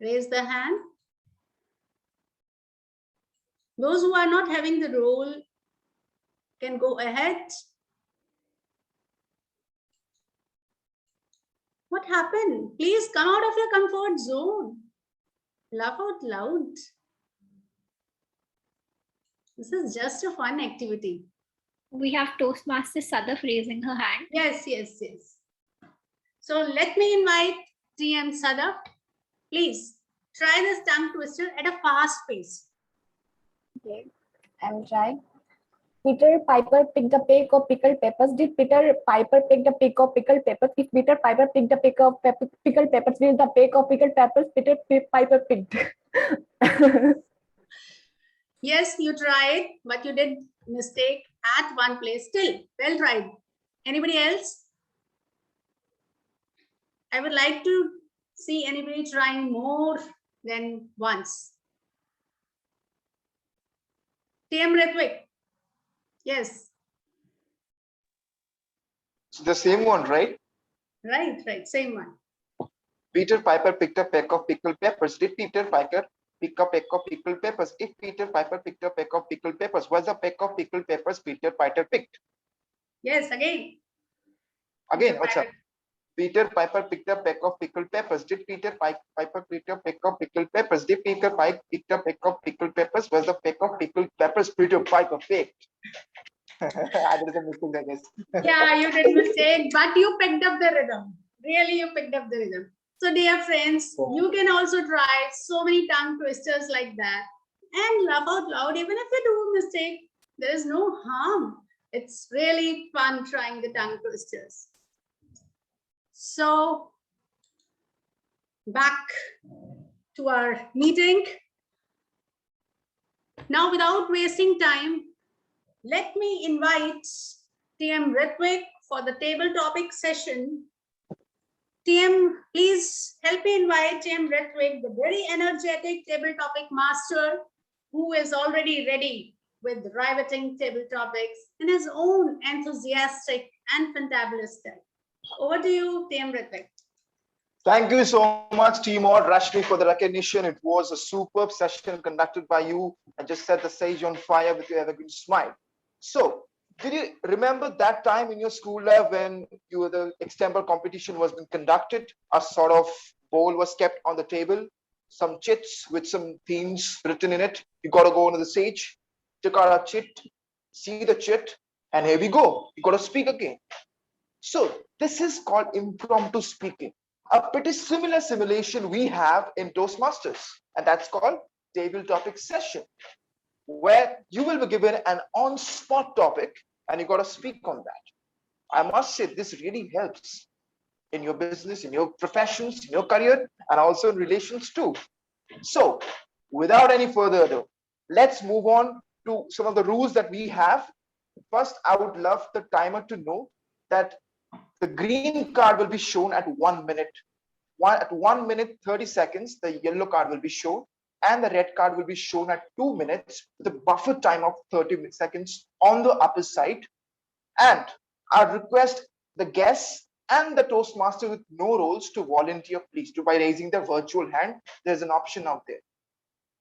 raised their hand? Those who are not having the role can go ahead. What happened? Please come out of your comfort zone. Laugh out loud. This is just a fun activity. We have Toastmaster Sadaf raising her hand. Yes, yes, yes. So let me invite TM Sadaf. Please try this tongue twister at a fast pace. Okay, I will try. Peter Piper picked a peck of pickled peppers. Did Peter Piper pick a peck of pickled peppers? If Peter Piper picked a peck of pickled peppers, will the peck of pickled peppers Peter Piper picked? Yes, you tried, but you did mistake at one place. Still, well tried. Anybody else? I would like to see anybody trying more than once. TM Ritvik. Yes. It's the same one, right? Right, same one. Peter Piper picked a peck of pickled peppers. Did Peter Piper pick a peck of pickled peppers? If Peter Piper picked a peck of pickled peppers, was a peck of pickled peppers Peter Piper picked? Yes, again. Again, what's up? Peter Piper picked a peck of pickled peppers. Did Peter Piper pick a peck of pickled peppers? Did Peter Piper pick a peck of pickled peppers? Was a peck of pickled peppers Peter Piper picked? I did a mistake, I guess. Yeah, you did mistake, but you picked up the rhythm. Really, you picked up the rhythm. So, dear friends, you can also try so many tongue twisters like that and laugh out loud. Even if you do a mistake, there is no harm. It's really fun trying the tongue twisters. So, back to our meeting. Now, without wasting time, let me invite TM Ritwik for the table topic session. TM, please help me invite TM Ritwik, the very energetic table topic master who is already ready with riveting table topics in his own enthusiastic and fantabulous style. Over to you, TM Ritwik. Thank you so much, Team Or Rashmi, for the recognition. It was a superb session conducted by you and just set the stage on fire with your evergreen smile. So, did you remember that time in your school life when the extemporary competition was being conducted? A sort of bowl was kept on the table, some chits with some themes written in it. You got to go on the stage, took out a chit, see the chit, and here we go. You got to speak again. So, this is called impromptu speaking. A pretty similar simulation we have in Toastmasters, and that's called table topic session, where you will be given an on-spot topic and you got to speak on that. I must say this really helps in your business, in your professions, in your career, and also in relations too. So, without any further ado, let's move on to some of the rules that we have. First, I would love the timer to know that the green card will be shown at 1 minute. At 1 minute 30 seconds, the yellow card will be shown, and the red card will be shown at 2 minutes with a buffer time of 30 seconds on the upper side. And I request the guests and the Toastmaster with no roles to volunteer, please, by raising their virtual hand. There's an option out there.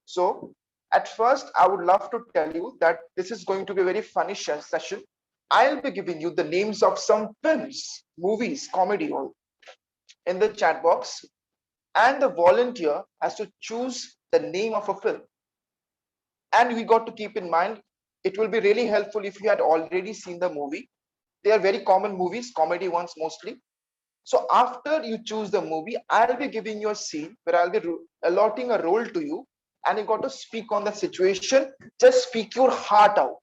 So at first, I would love to tell you that this is going to be a very funny session. I'll be giving you the names of some films, movies, comedy, all in the chat box, and the volunteer has to choose the name of a film. And we got to keep in mind, it will be really helpful if you had already seen the movie. They are very common movies, comedy ones mostly. So after you choose the movie, I'll be giving you a scene where I'll be allotting a role to you, and you got to speak on the situation. Just speak your heart out.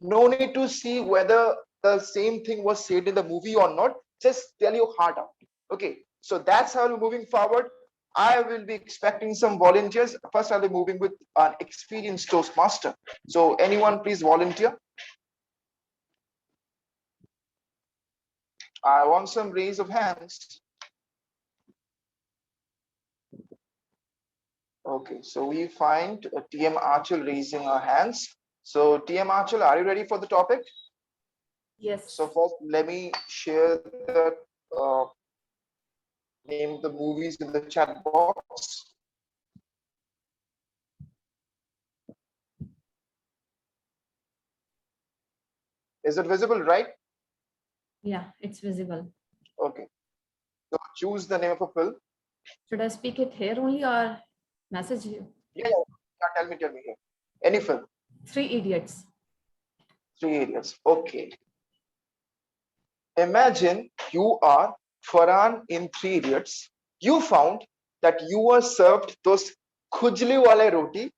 No need to see whether the same thing was said in the movie or not. Just tell your heart out. Okay, so that's how we're moving forward. I will be expecting some volunteers. First, I'll be moving with an experienced Toastmaster. So anyone please volunteer? I want some raise of hands. Okay, so we find TM Archel raising her hands. So TM Archel, are you ready for the topic? Yes. So first, let me share the name of the movies in the chat box. Is it visible, right? Yeah, it's visible. Okay. So choose the name of a film. Should I speak it here only or message you? Yeah, tell me here. Any film. 3 Idiots. 3 Idiots. Okay. Imagine you are Farhan in 3 Idiots. You found that you were served those khujli wale roti,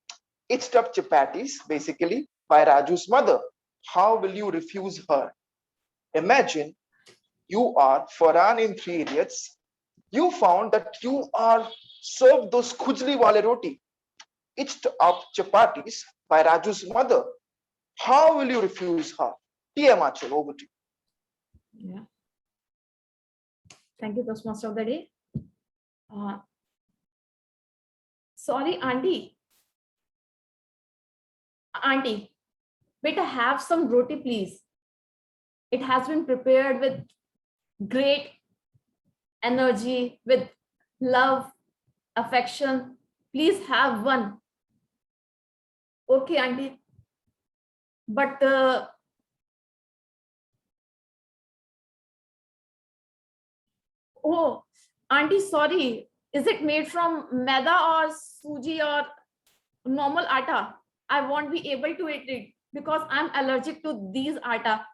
itched up chapatis, basically, by Raju's mother. How will you refuse her? Imagine you are Farhan in 3 Idiots. You found that you are served those khujli wale roti, itched up chapatis by Raju's mother. How will you refuse her? TM Archel, over to you. Yeah. Thank you, Toastmaster of the day. Sorry, Auntie. Auntie, better have some roti, please. It has been prepared with great energy, with love, affection. Please have one. Okay, Auntie. But oh, Auntie, sorry. Is it made from maida or suji or normal atta? I won't be able to eat it because I'm allergic to these atta,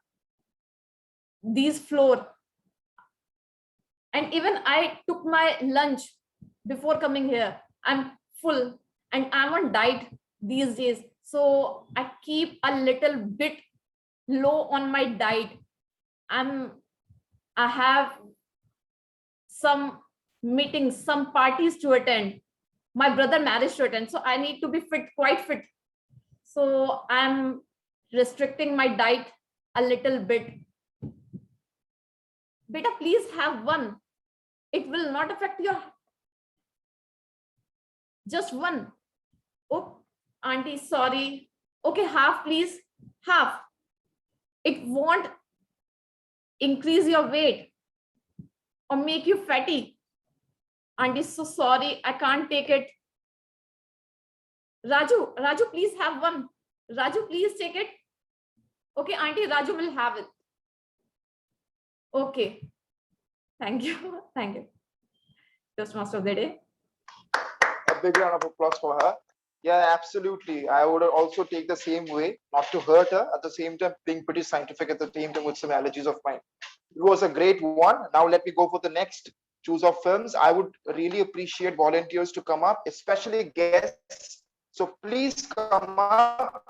these flour. And even I took my lunch before coming here. I'm full and I'm on diet these days. So I keep a little bit low on my diet. I have some meetings, some parties to attend, my brother marriage to attend. So I need to be fit, quite fit. So I'm restricting my diet a little bit. Beta, please have one. It will not affect your, just one. Oh, auntie, sorry. Okay, half, please. Half. It won't increase your weight or make you fatty. Auntie, so sorry. I can't take it. Raju, please have one. Raju, please take it. Okay, auntie, Raju will have it. Okay. Thank you. Thank you. Toastmaster of the day. A big round of applause for her. Yeah, absolutely. I would also take the same way, not to hurt her, at the same time being pretty scientific at the same time with some allergies of mine. It was a great one. Now let me go for the next choose of films. I would really appreciate volunteers to come up, especially guests. So please come up.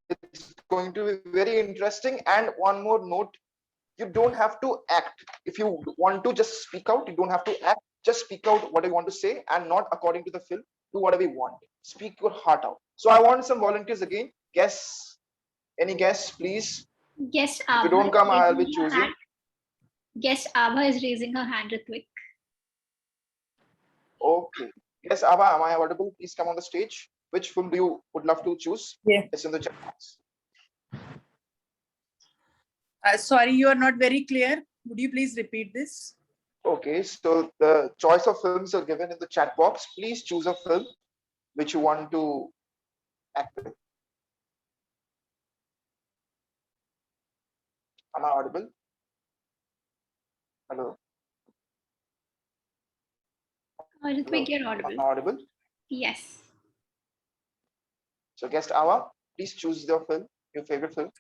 It's going to be very interesting. And one more note, you don't have to act. If you want to just speak out, you don't have to act. Just speak out what you want to say and not according to the film. Do whatever you want. Speak your heart out. So I want some volunteers again. Guests, any guests, please? Guest If you Abha don't come, is I'll be raising her choosing. hand. Guest Abha is raising her hand, Ritvik. Okay. Yes, Abba, am I audible? Please come on the stage. Which film do you would love to choose? Yeah. It's in the chat box. Sorry, you are not very clear. Would you please repeat this? Okay, so the choice of films are given in the chat box. Please choose a film which you want to act with. Am I audible? Hello? Ritvik, you're Am I audible. audible? Yes. So guest Awa, please choose your film, your favorite film.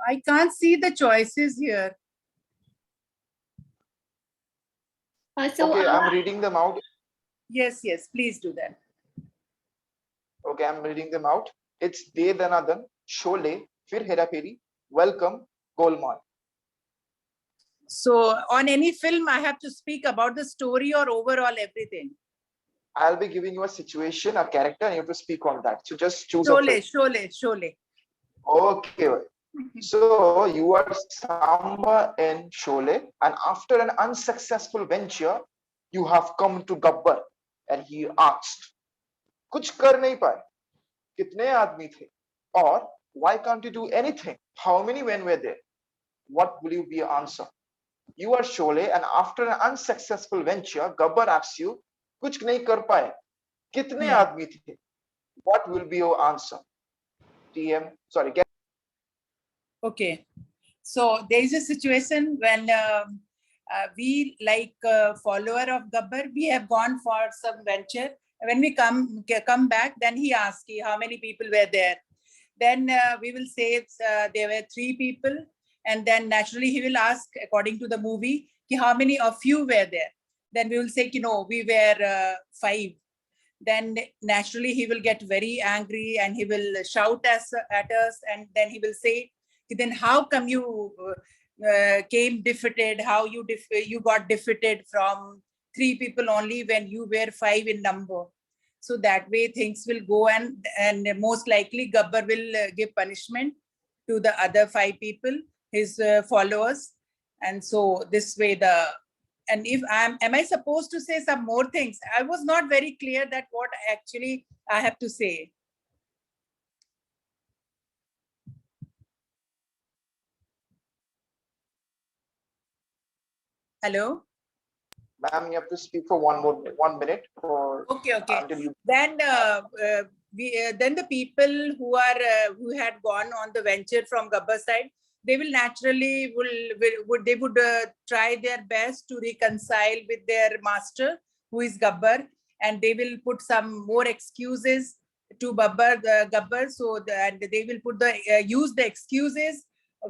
I can't see the choices here. Okay, I'm reading them out. Yes, please do that. Okay, I'm reading them out. It's De Danadan, Sholay, Fir Hera Pheri, Welcome, Golmaal. So on any film, I have to speak about the story or overall everything. I'll be giving you a situation, a character, and you have to speak on that. So just choose a film. Sholay. Okay. So you are Samba in Sholay, and after an unsuccessful venture, you have come to Gabbar, and he asked, "Kuch kar nahi paye? Kitne aadmi the? Or why can't you do anything? How many men were there? What will you be your answer?" You are Sholay, and after an unsuccessful venture, Gabbar asks you, "Kuch nahi kar paye? Kitne aadmi the?" What will be your answer? TM, sorry. Okay. So there is a situation when we, like follower of Gabbar, we have gone for some venture. When we come back, then he asks how many people were there. Then we will say there were 3 people, and then naturally he will ask according to the movie how many of you were there. Then we will say we were 5. Then naturally he will get very angry and he will shout at us, and then he will say, then how come you came defeated? How you got defeated from 3 people only when you were 5 in number? So that way things will go, and most likely Gabbar will give punishment to the other 5 people, his followers. And so this way and if am I supposed to say some more things? I was not very clear that what actually I have to say. Hello? Ma'am, you have to speak for 1 minute. Okay. Until you... Then then the people who had gone on the venture from Gabbar side, they will naturally would try their best to reconcile with their master, who is Gabbar, and they will put some more excuses to Gabbar, so and they will put the use the excuses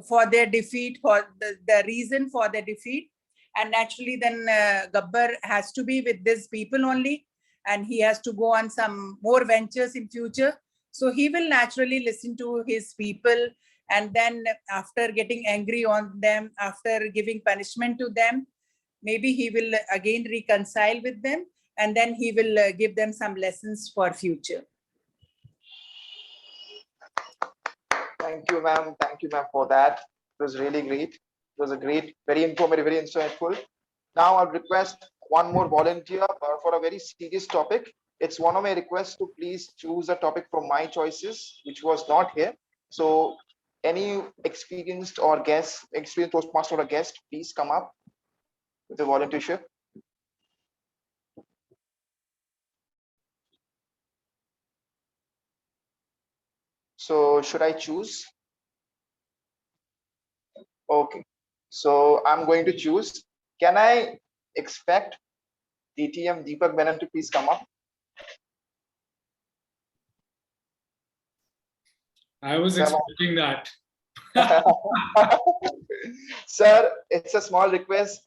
for their defeat, for the reason for their defeat, and naturally then Gabbar has to be with these people only, and he has to go on some more ventures in future. So he will naturally listen to his people, and then after getting angry on them, after giving punishment to them, maybe he will again reconcile with them, and then he will give them some lessons for future. Thank you, ma'am. Thank you, ma'am, for that. It was really great. It was a great, very informative, very insightful. Now I'll request one more volunteer for a very serious topic. It's one of my requests to please choose a topic from my choices, which was not here. So any experienced Toastmaster or guest, please come up with the volunteership. So should I choose? Okay. So I'm going to choose. Can I expect DTM Deepak Menon to please come up? I was expecting that. Sir, it's a small request.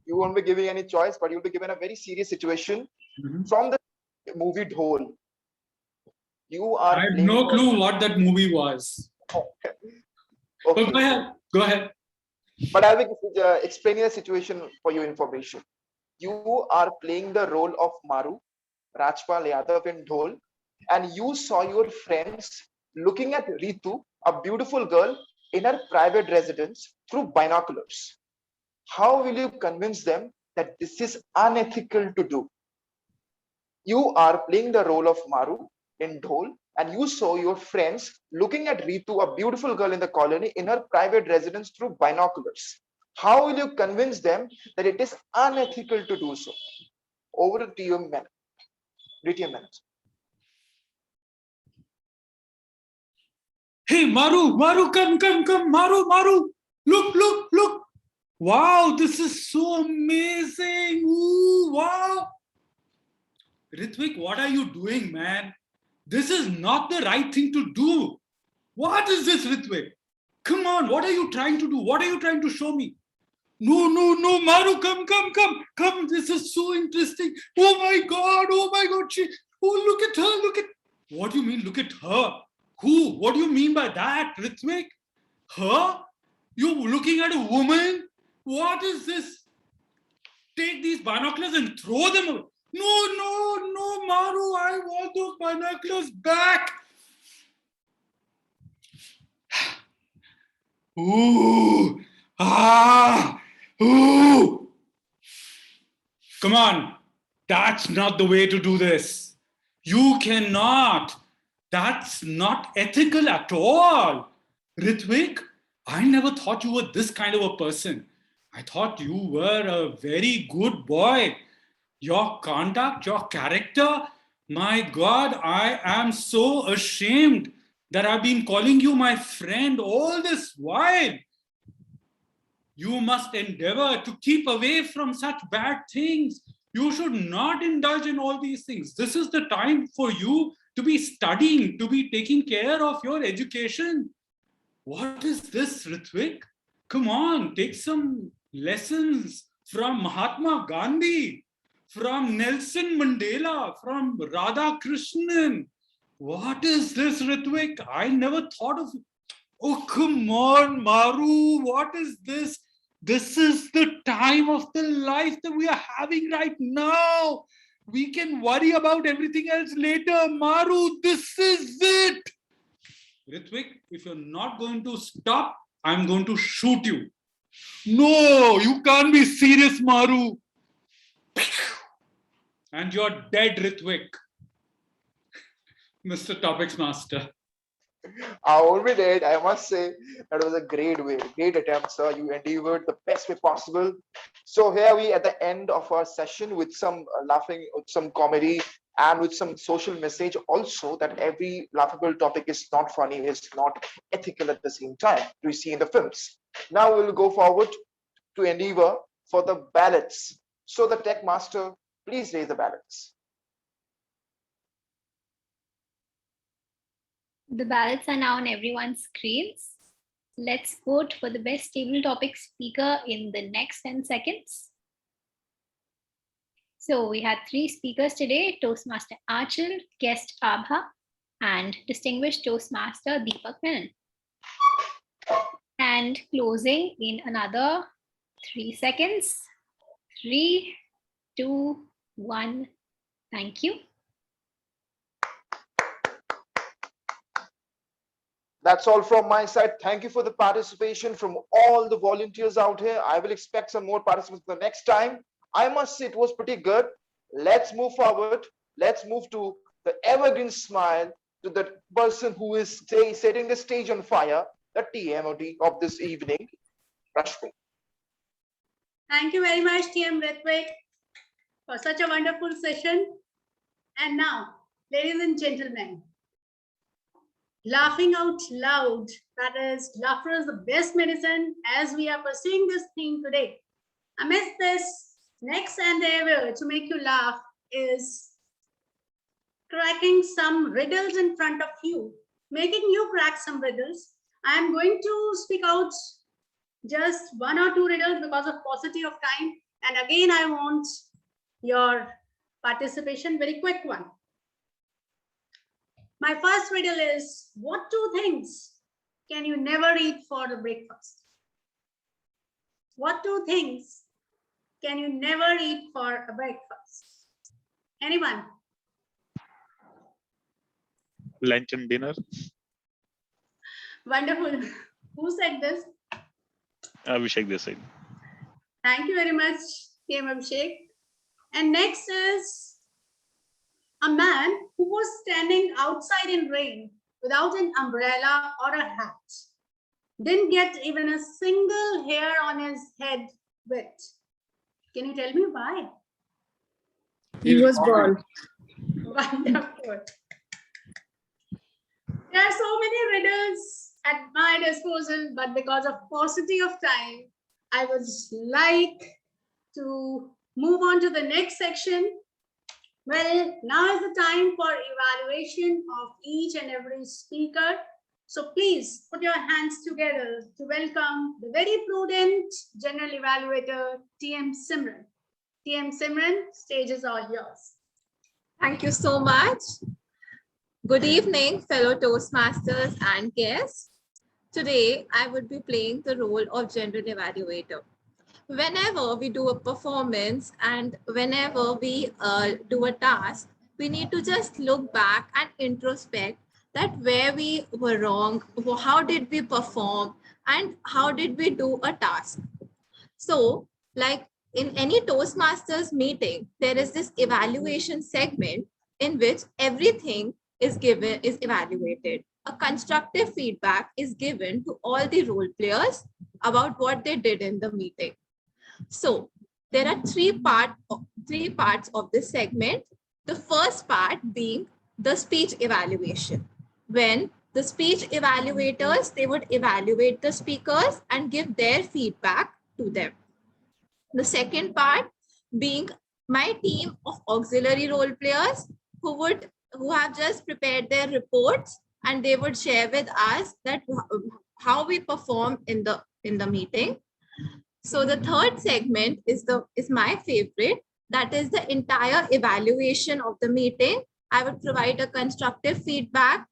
You won't be giving any choice, but you'll be given a very serious situation from the movie Dhol. You are. I have no clue what that movie was. Okay. But go ahead. Go ahead. But I'll be explaining the situation for your information. You are playing the role of Maru, Rajpal Yadav in Dhol, and you saw your friends looking at Ritu, a beautiful girl, in her private residence through binoculars. How will you convince them that this is unethical to do? You are playing the role of Maru in Dhol, and you saw your friends looking at Ritu, a beautiful girl in the colony, in her private residence through binoculars. How will you convince them that it is unethical to do so? Over to DTM Menon. Hey, Maru, come, Maru, look. Wow, this is so amazing. Ooh, wow. Ritvik, what are you doing, man? This is not the right thing to do. What is this, Ritvik? Come on, what are you trying to do? What are you trying to show me? No, Maru, come. This is so interesting. Oh my God. Look at her, What do you mean, look at her? Who? What do you mean by that, Ritvik? Her? You're looking at a woman? What is this? Take these binoculars and throw them away. No, Maru, I want those binoculars back. Ooh, ooh. Come on, that's not the way to do this. You cannot. That's not ethical at all. Ritvik, I never thought you were this kind of a person. I thought you were a very good boy. Your conduct, your character, my God, I am so ashamed that I've been calling you my friend all this while. You must endeavor to keep away from such bad things. You should not indulge in all these things. This is the time for you to be studying, to be taking care of your education. What is this, Ritvik? Come on, take some lessons from Mahatma Gandhi, from Nelson Mandela, from Radha Krishnan. What is this, Ritvik? I never thought of it. Oh, come on, Maru. What is this? This is the time of the life that we are having right now. We can worry about everything else later. Maru, this is it. Ritvik, if you're not going to stop, I'm going to shoot you. No, you can't be serious, Maru. And you're dead, Ritvik. Mr. Topics Master. I already did. I must say that was a great attempt, sir. You endeavored the best way possible. So here we at the end of our session with some laughing, with some comedy, and with some social message also that every laughable topic is not funny, is not ethical at the same time. We see in the films. Now we'll go forward to endeavor for the ballots. So the tech master, please raise the ballots. The ballots are now on everyone's screens. Let's vote for the best table topic speaker in the next 10 seconds. So we had 3 speakers today, Toastmaster Achal, guest Abha, and distinguished Toastmaster Deepak Menon. And closing in another 3 seconds. 3, 2, 1. Thank you. That's all from my side. Thank you for the participation from all the volunteers out here. I will expect some more participants the next time. I must say it was pretty good. Let's move forward. Let's move to the evergreen smile, to the person who is setting the stage on fire, the TMOD of this evening, Rashmi. Thank you very much, TM Ritvik, for such a wonderful session. And now, ladies and gentlemen, laughing out loud, that is, laughter is the best medicine, as we are pursuing this theme today. Amidst this next endeavor to make you laugh is cracking some riddles in front of you, making you crack some riddles. I am going to speak out just 1 or 2 riddles because of paucity of time. And again, I want your participation, very quick one. My first riddle is, what 2 things can you never eat for the breakfast? What 2 things can you never eat for a breakfast? Anyone? Lunch and dinner. Wonderful. Who said this? Abhishek this side. Thank you very much, TM Abhishek. And next is a man who was standing outside in rain without an umbrella or a hat. Didn't get even a single hair on his head wet. Can you tell me why? He was bald. Wonderful. There are so many riddles at my disposal, but because of paucity of time, I would like to move on to the next section. Well, now is the time for evaluation of each and every speaker. So please put your hands together to welcome the very prudent general evaluator, TM Simran. TM Simran, stage is all yours. Thank you so much. Good evening, fellow Toastmasters and guests. Today, I would be playing the role of general evaluator. Whenever we do a performance and whenever we do a task, we need to just look back and introspect that where we were wrong, how did we perform, and how did we do a task. So, like in any Toastmasters meeting, there is this evaluation segment in which everything is evaluated. A constructive feedback is given to all the role players about what they did in the meeting. So there are 3 parts of this segment. The first part being the speech evaluation. When the speech evaluators, they would evaluate the speakers and give their feedback to them. The second part being my team of auxiliary role players who have just prepared their reports, and they would share with us that how we perform in the meeting. So the third segment is my favorite. That is the entire evaluation of the meeting. I would provide a constructive feedback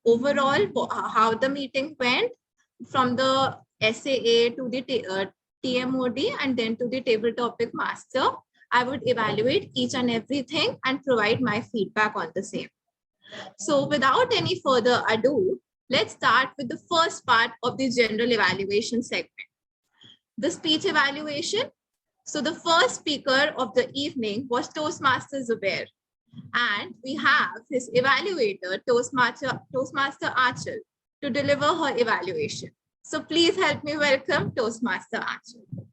overall how the meeting went, from the SAA to the TMOD and then to the table topic master. I would evaluate each and everything and provide my feedback on the same. So without any further ado, let's start with the first part of the general evaluation segment, the speech evaluation. So the first speaker of the evening was Toastmaster Zubair, and we have his evaluator, Toastmaster Achal, to deliver her evaluation. So please help me welcome Toastmaster Achal.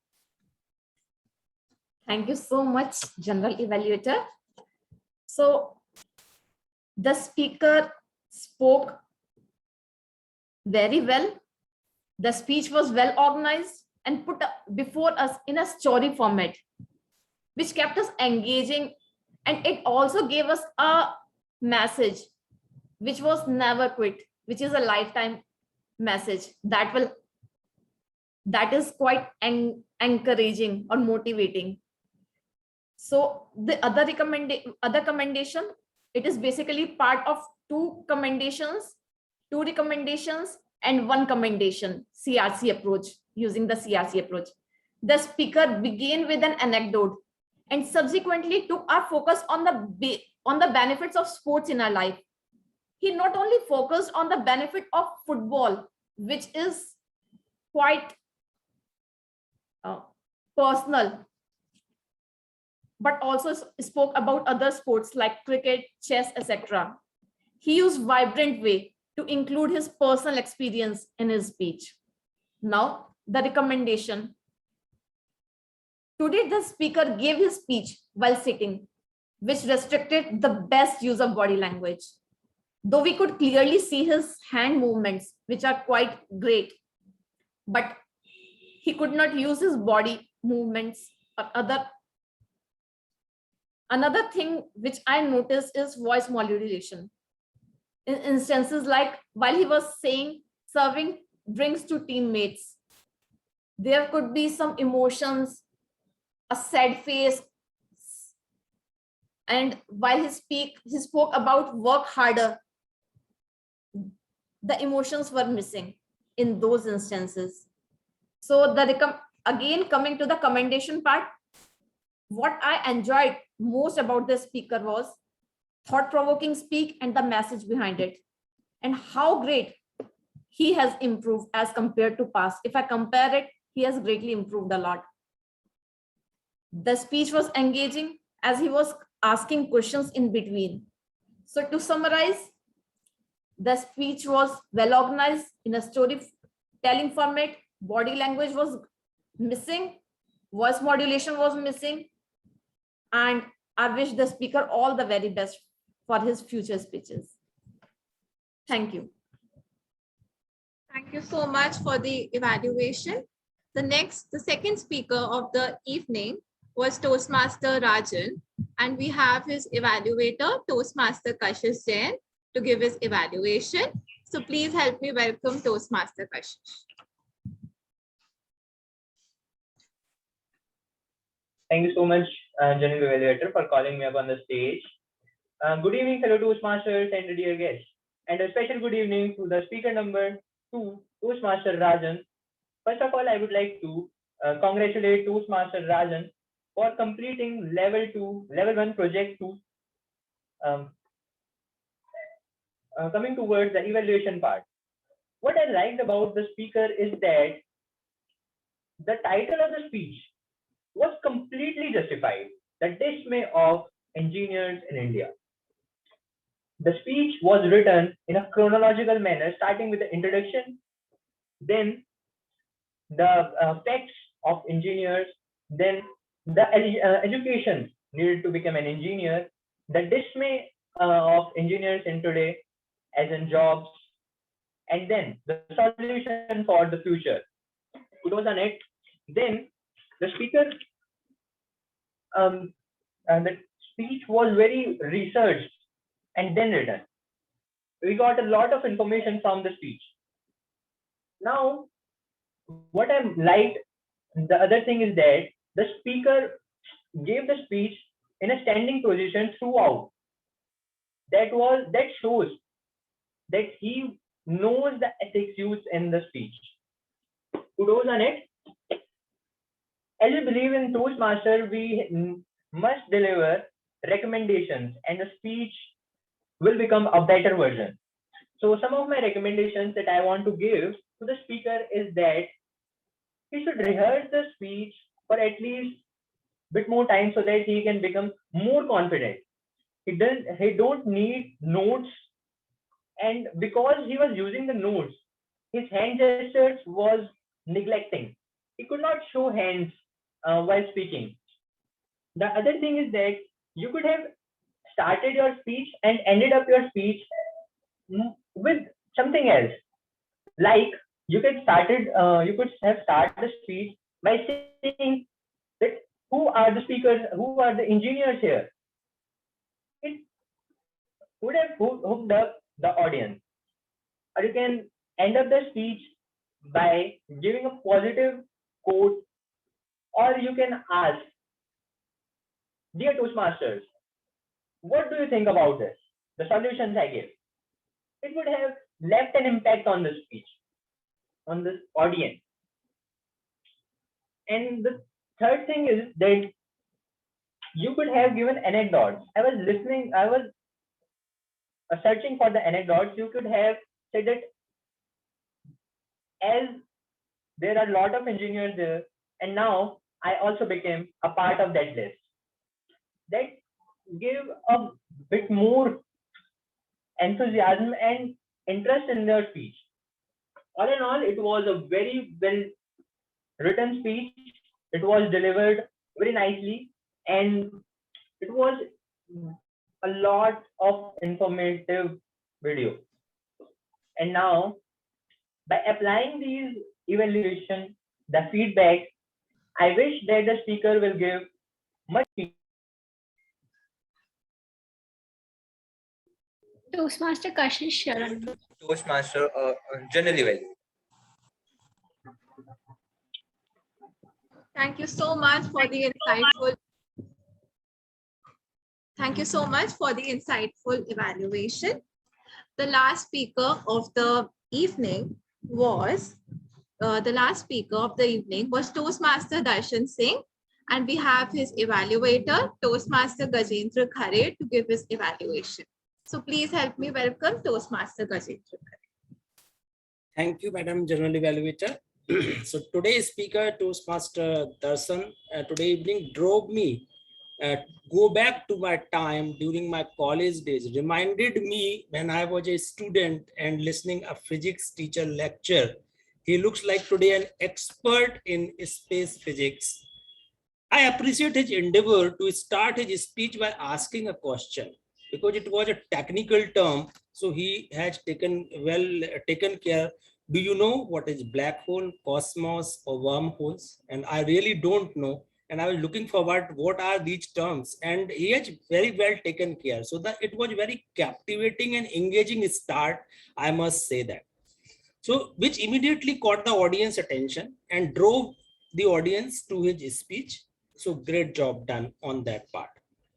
Thank you so much, General Evaluator. So the speaker spoke very well. The speech was well organized and put before us in a story format, which kept us engaging, and it also gave us a message which was never quit. which is a lifetime message that is quite encouraging or motivating. So the other commendation, it is basically part of two recommendations and one commendation, CRC approach, using the CRC approach. The speaker began with an anecdote and subsequently took our focus on the benefits of sports in our life. He not only focused on the benefit of football, which is quite personal, but also spoke about other sports like cricket, chess, etc. He used vibrant way to include his personal experience in his speech. Now, the recommendation. Today, the speaker gave his speech while sitting, which restricted the best use of body language. Though we could clearly see his hand movements, which are quite great, but he could not use his body movements or Another thing which I noticed is voice modulation. In instances like while he was saying serving drinks to teammates, there could be some emotions, a sad face, and while he spoke about work harder, the emotions were missing in those instances. So again, coming to the commendation part, what I enjoyed most about the speaker was thought-provoking speak and the message behind it, and how great he has improved as compared to past. If I compare it, he has greatly improved a lot. The speech was engaging as he was asking questions in between. So to summarize, the speech was well organized in a storytelling format. Body language was missing, voice modulation was missing, and I wish the speaker all the very best for his future speeches. Thank you. Thank you so much for the evaluation. The second speaker of the evening was Toastmaster Rajan, and we have his evaluator, Toastmaster Kashish Jain, to give his evaluation. So please help me welcome Toastmaster Kashish. Thank you so much, General Evaluator, for calling me up on the stage. Good evening, fellow Toastmasters and dear guests. And a special good evening to the speaker number 2, Toastmaster Rajan. First of all, I would like to congratulate Toastmaster Rajan for completing level 1 project 2. Coming towards the evaluation part. What I liked about the speaker is that the title of the speech was completely justified, the dismay of engineers in India. The speech was written in a chronological manner, starting with the introduction, then the facts of engineers, then the education needed to become an engineer, the dismay of engineers in today as in jobs, and then the solution for the future. It was on it. Then the speaker, the speech was very researched and then written. We got a lot of information from the speech. Now, what I liked, the other thing is that the speaker gave the speech in a standing position throughout. That shows that he knows the ethics used in the speech. Kudos on it. As we believe in Toastmaster, we must deliver recommendations and the speech will become a better version. So some of my recommendations that I want to give to the speaker is that he should rehearse the speech for at least a bit more time so that he can become more confident. He don't need notes, and because he was using the notes, his hand gestures was neglecting. He could not show hands while speaking. The other thing is that you could have started your speech and ended up your speech with something else. Like you could have started the speech by saying that who are the speakers, who are the engineers here. It would have hooked up the audience. or you can end up the speech by giving a positive quote, or you can ask, dear Toastmasters, what do you think about this? The solutions I gave. It would have left an impact on the speech, on this audience. And the third thing is that you could have given anecdotes. I was searching for the anecdotes. You could have said that as there are a lot of engineers there, and now I also became a part of that list. That give a bit more enthusiasm and interest in their speech. All in all, it was a very well written speech. It was delivered very nicely, and it was a lot of informative video. And now, by applying these evaluation, the feedback, I wish that the speaker will give much feedback. Toastmaster Kashish Sharan. Toastmaster generally well. Thank you so much for the insightful. Thank you so much for the insightful evaluation. The last speaker of the evening was Toastmaster Darshan Singh, and we have his evaluator, Toastmaster Gajendra Khare, to give his evaluation. So please help me welcome Toastmaster Gajendra Khare. Thank you, Madam General Evaluator. So today's speaker, Toastmaster Darshan, today evening drove me go back to my time during my college days, reminded me when I was a student and listening a physics teacher lecture. He looks like today an expert in space physics. I appreciate his endeavor to start his speech by asking a question, because it was a technical term. So he has taken care. Do you know what is black hole, cosmos, or wormholes? And I really don't know. And I was looking forward, what are these terms? And he has very well taken care. So that it was very captivating and engaging start, I must say that. So which immediately caught the audience attention and drove the audience to his speech. So great job done on that part.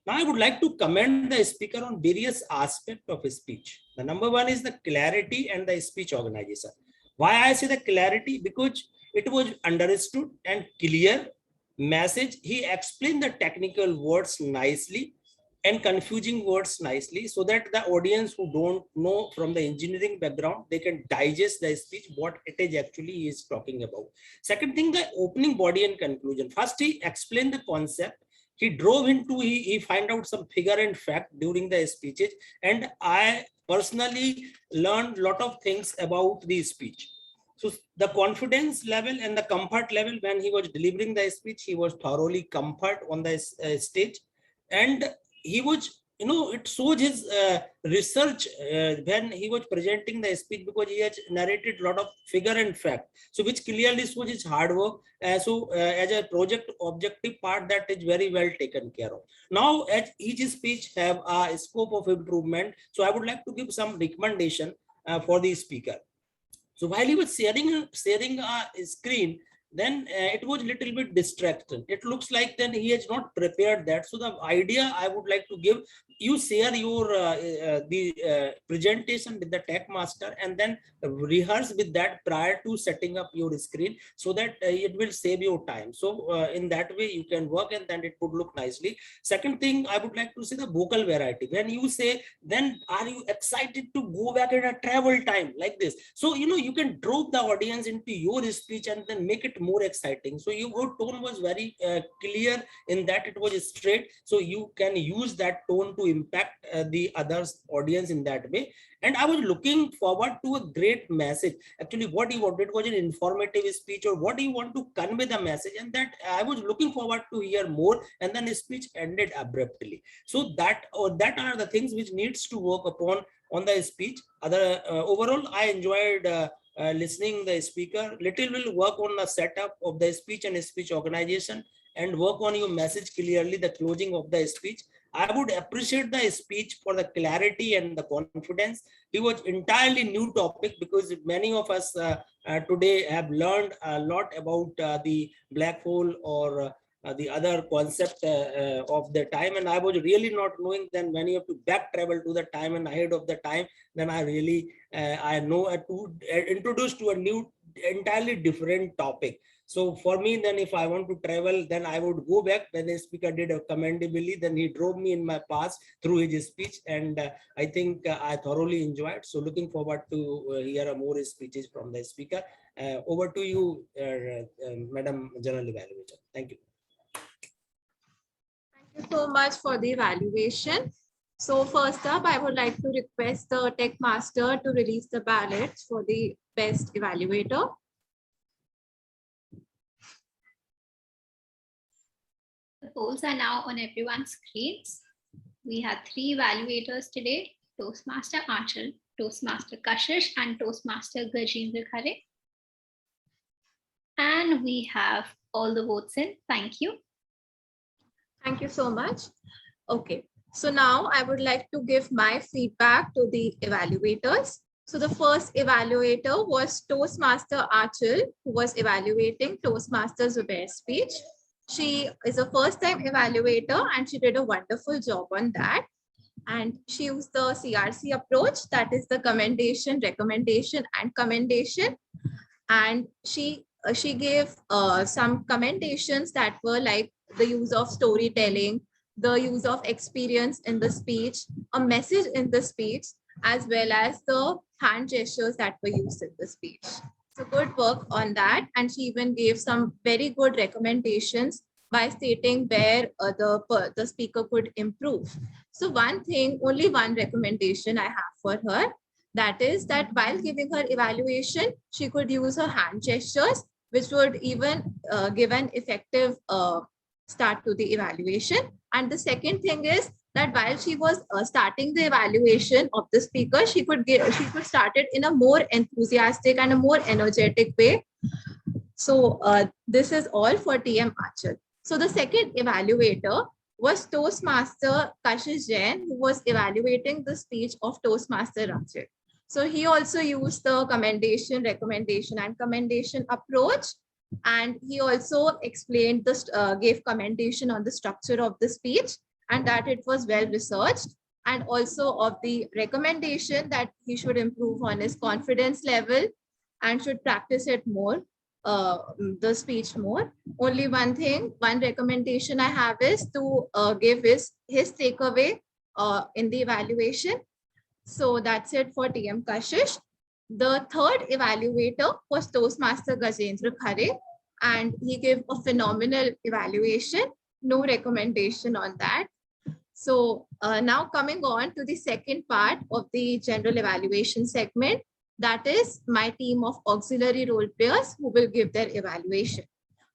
Now I would like to commend the speaker on various aspects of his speech. The number one is the clarity and the speech organization. Why I say the clarity? Because it was understood and clear message. He explained the technical words nicely and confusing words nicely, so that the audience who don't know from the engineering background, they can digest the speech, what it is actually is talking about. Second thing, the opening body and conclusion. First, he explained the concept. He drove into, he find out some figure and fact during the speeches. And I personally learned a lot of things about the speech. So the confidence level and the comfort level when he was delivering the speech, he was thoroughly comfort on the stage. And he was, it shows his research when he was presenting the speech, because he has narrated a lot of figure and fact. So which clearly shows his hard work. As a project objective part, that is very well taken care of. Now, as each speech have a scope of improvement, so I would like to give some recommendation for the speaker. So while he was sharing a screen, then it was a little bit distracted. It looks like then he has not prepared that. So the idea I would like to give, you share your presentation with the tech master and then rehearse with that prior to setting up your screen, so that it will save your time. So in that way you can work and then it would look nicely. Second thing, I would like to say the vocal variety. When you say, then are you excited to go back in a travel time like this? So you can drop the audience into your speech and then make it more exciting. So your tone was very clear in that it was straight. So you can use that tone to impact the others audience in that way. And I was looking forward to a great message. Actually, what he wanted was an informative speech, or what he want to convey the message, and that I was looking forward to hear more. And then his speech ended abruptly. So that are the things which needs to work upon on the speech. Overall, I enjoyed listening the speaker. Little will work on the setup of the speech and speech organization, and work on your message clearly, the closing of the speech. I would appreciate the speech for the clarity and the confidence. It was entirely new topic because many of us today have learned a lot about the black hole or the other concept of the time, and I was really not knowing. Then when you have to back travel to the time and ahead of the time, then I really I know to introduced to a new entirely different topic. So for me, then if I want to travel, then I would go back. Then the speaker did commendably. Then he drove me in my past through his speech, and I think I thoroughly enjoyed. So looking forward to hear more speeches from the speaker. Over to you, Madam General Evaluator. Thank you. Thank you so much for the evaluation. So first up, I would like to request the tech master to release the ballots for the best evaluator. The polls are now on everyone's screens. We had 3 evaluators today: Toastmaster Achal, Toastmaster Kashish, and Toastmaster Gajendra Khare. And we have all the votes in. Thank you. Thank you so much. Okay, so now I would like to give my feedback to the evaluators. So the first evaluator was Toastmaster Achal, who was evaluating Toastmaster Zubair's speech. She is a first-time evaluator and she did a wonderful job on that. And she used the CRC approach, that is the commendation, recommendation, and commendation. And she gave some commendations that were like the use of storytelling, the use of experience in the speech, a message in the speech, as well as the hand gestures that were used in the speech. So good work on that. And she even gave some very good recommendations by stating where the speaker could improve. So one thing, only one recommendation I have for her, that is that while giving her evaluation, she could use her hand gestures, which would even give an effective start to the evaluation. And the second thing is that while she was starting the evaluation of the speaker, she could start it in a more enthusiastic and a more energetic way. So this is all for TM Achal. So the second evaluator was Toastmaster Kashish Jain, who was evaluating the speech of Toastmaster Rajit. So he also used the commendation, recommendation, and commendation approach. And he also explained gave commendation on the structure of the speech and that it was well researched, and also of the recommendation that he should improve on his confidence level and should practice it more, the speech more. Only one thing, one recommendation I have is to give his takeaway in the evaluation. So that's it for TM Kashish. The third evaluator was Toastmaster Gajendra Khare, and he gave a phenomenal evaluation, no recommendation on that. So now coming on to the second part of the general evaluation segment, that is my team of auxiliary role players who will give their evaluation.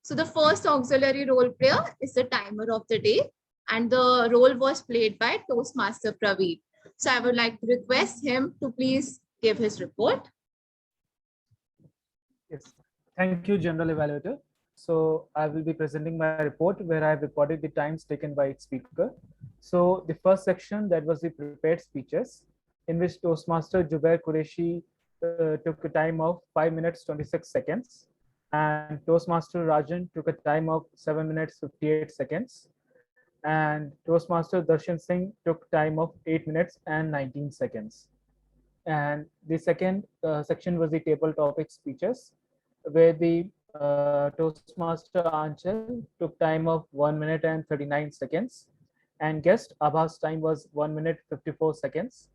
So the first auxiliary role player is the timer of the day, and the role was played by Toastmaster Praveer. So I would like to request him to please give his report. Yes, thank you, General Evaluator. So I will be presenting my report where I have recorded the times taken by each speaker. So the first section, that was the prepared speeches, in which Toastmaster Zubair Qureshi took a time of 5 minutes 26 seconds, and Toastmaster Rajan took a time of 7 minutes 58 seconds, and Toastmaster Darshan Singh took time of 8 minutes and 19 seconds. And the second section was the table topic speeches, where the Toastmaster Anchal took time of 1 minute and 39 seconds, and guest Abha's time was 1 minute 54 seconds,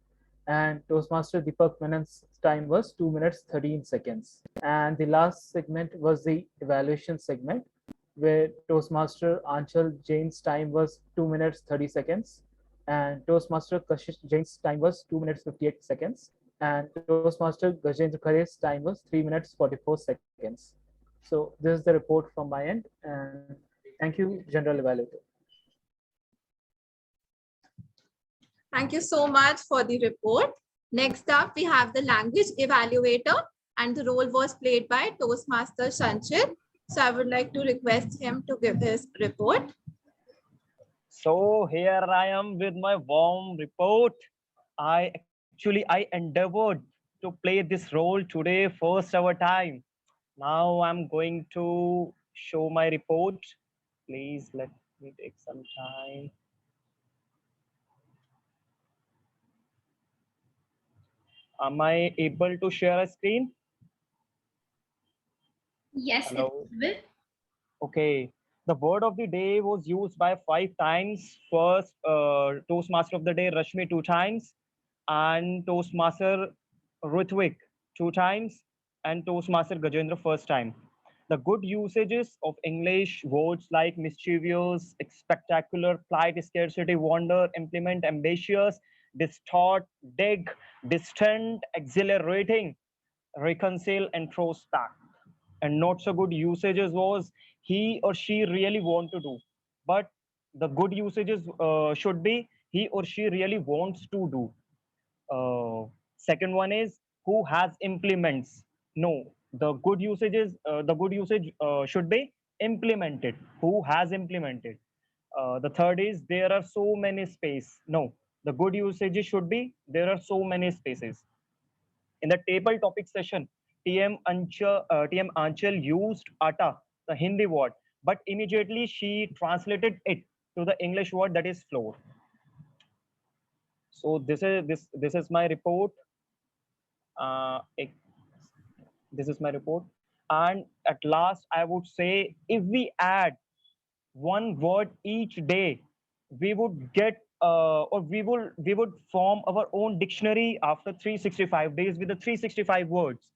and Toastmaster Deepak Menon's time was 2 minutes 13 seconds. And the last segment was the evaluation segment, where Toastmaster Anchal Jain's time was 2 minutes 30 seconds, and Toastmaster Kashish Jain's time was 2 minutes 58 seconds, and Toastmaster Gajendra Khare's time was 3 minutes 44 seconds. So this is the report from my end, and thank you, General Evaluator. Thank you so much for the report. Next up, we have the language evaluator, and the role was played by Toastmaster Sanchit. So I would like to request him to give his report. So here I am with my warm report. I endeavored to play this role today first ever time. Now I'm going to show my report. Please let me take some time. Am I able to share a screen? Yes, it's Hello. visible. Okay. The word of the day was used by 5 times. First, Toastmaster of the day, Rashmi, 2 times, and Toastmaster Ritvik 2 times, and Toastmaster Gajendra first time. The good usages of English words like mischievous, spectacular, plight, scarcity, wonder, implement, ambitious, distort, dig, distant, exhilarating, reconcile, and introspect. And not so good usages was he or she really want to do, but the good usages should be he or she really wants to do. Second one is who has implements. No, the good usage should be implemented, who has implemented. The third is there are so many space. No, the good usages should be there are so many spaces. In the table topic session, TM Anchal used atta, the Hindi word, but immediately she translated it to the English word that is floor. So this is my report. Uh, it- this is my report. And at last, I would say if we add one word each day, we would get or we would form our own dictionary after 365 days with the 365 words.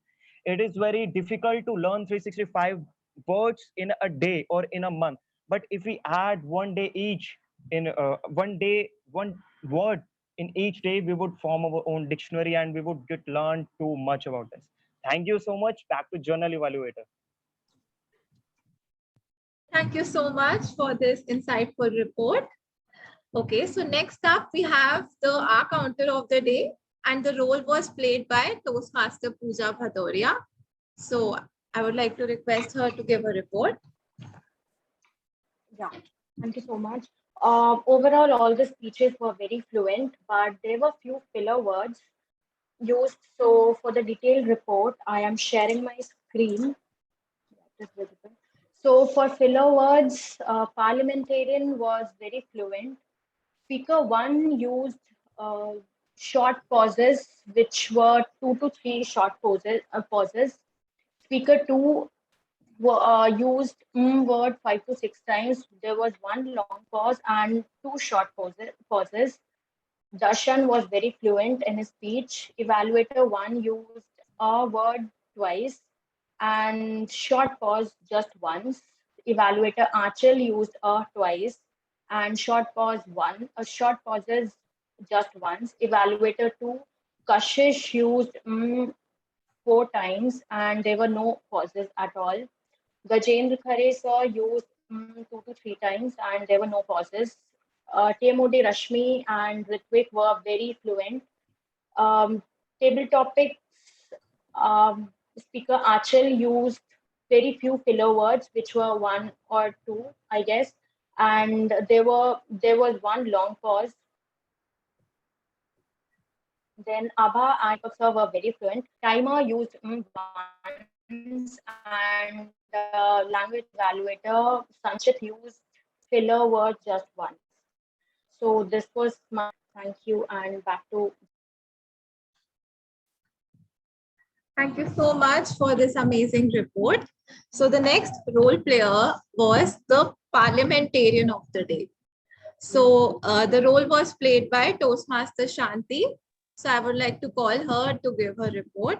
It is very difficult to learn 365 words in a day or in a month, but if we add one day each, in one day one word in each day, we would form our own dictionary and we would get learn too much about this. Thank you so much. Back to journal evaluator. Thank you so much for this insightful report. Okay, so next up we have the our counter of the day, and the role was played by Toastmaster Pooja Bhadoria. So I would like to request her to give a report. Yeah, thank you so much. Overall, all the speeches were very fluent, but there were few filler words used. So for the detailed report, I am sharing my screen. It is visible. So for filler words, parliamentarian was very fluent. Speaker one used short pauses, which were 2 to 3 short pauses. Speaker two used word 5 to 6 times. There was one long pause and 2 short pauses. Darshan was very fluent in his speech. Evaluator one used a word twice and short pause just once. Evaluator Achal used a twice and short pause one. A short pauses just once. Evaluator two, Kashish used 4 times and there were no pauses at all. Gajendra Khare sir used 2 to 3 times and there were no pauses. TMOD Rashmi and Ritvik were very fluent. Table topics, Speaker Achal used very few filler words, which were 1 or 2, I guess. And there was one long pause. Then Abha and Deepak sir were very fluent. Timer used once and language evaluator Sanchit used filler word just once. So this was my thank you and back to. Thank you so much for this amazing report. So the next role player was the parliamentarian of the day. So the role was played by Toastmaster Shanti. So I would like to call her to give her report.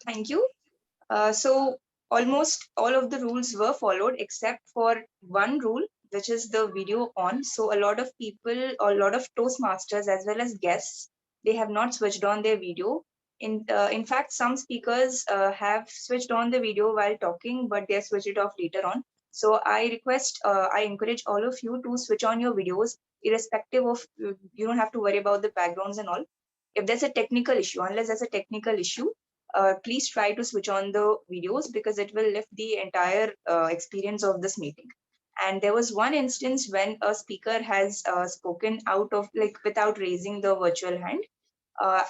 Thank you. So almost all of the rules were followed except for one rule, which is the video on. So a lot of people, a lot of Toastmasters as well as guests, they have not switched on their video. In fact, some speakers have switched on the video while talking, but they switch it off later on. So I encourage all of you to switch on your videos, irrespective of, you don't have to worry about the backgrounds and all. If there's a technical issue, unless there's a technical issue, please try to switch on the videos because it will lift the entire experience of this meeting. And there was one instance when a speaker has spoken out of without raising the virtual hand.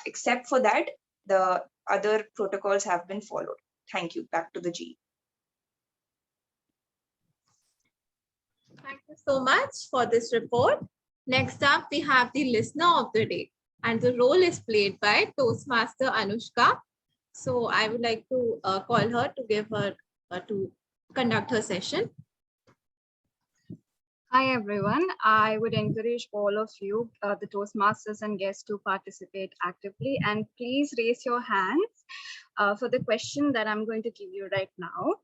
Except for that, the other protocols have been followed. Thank you. Back to the G. Thank you so much for this report. Next up, we have the listener of the day, and the role is played by Toastmaster Anushka. So I would like to call her to give her to conduct her session. Hi, everyone. I would encourage all of you, the Toastmasters and guests, to participate actively. And please raise your hands for the question that I'm going to give you right now.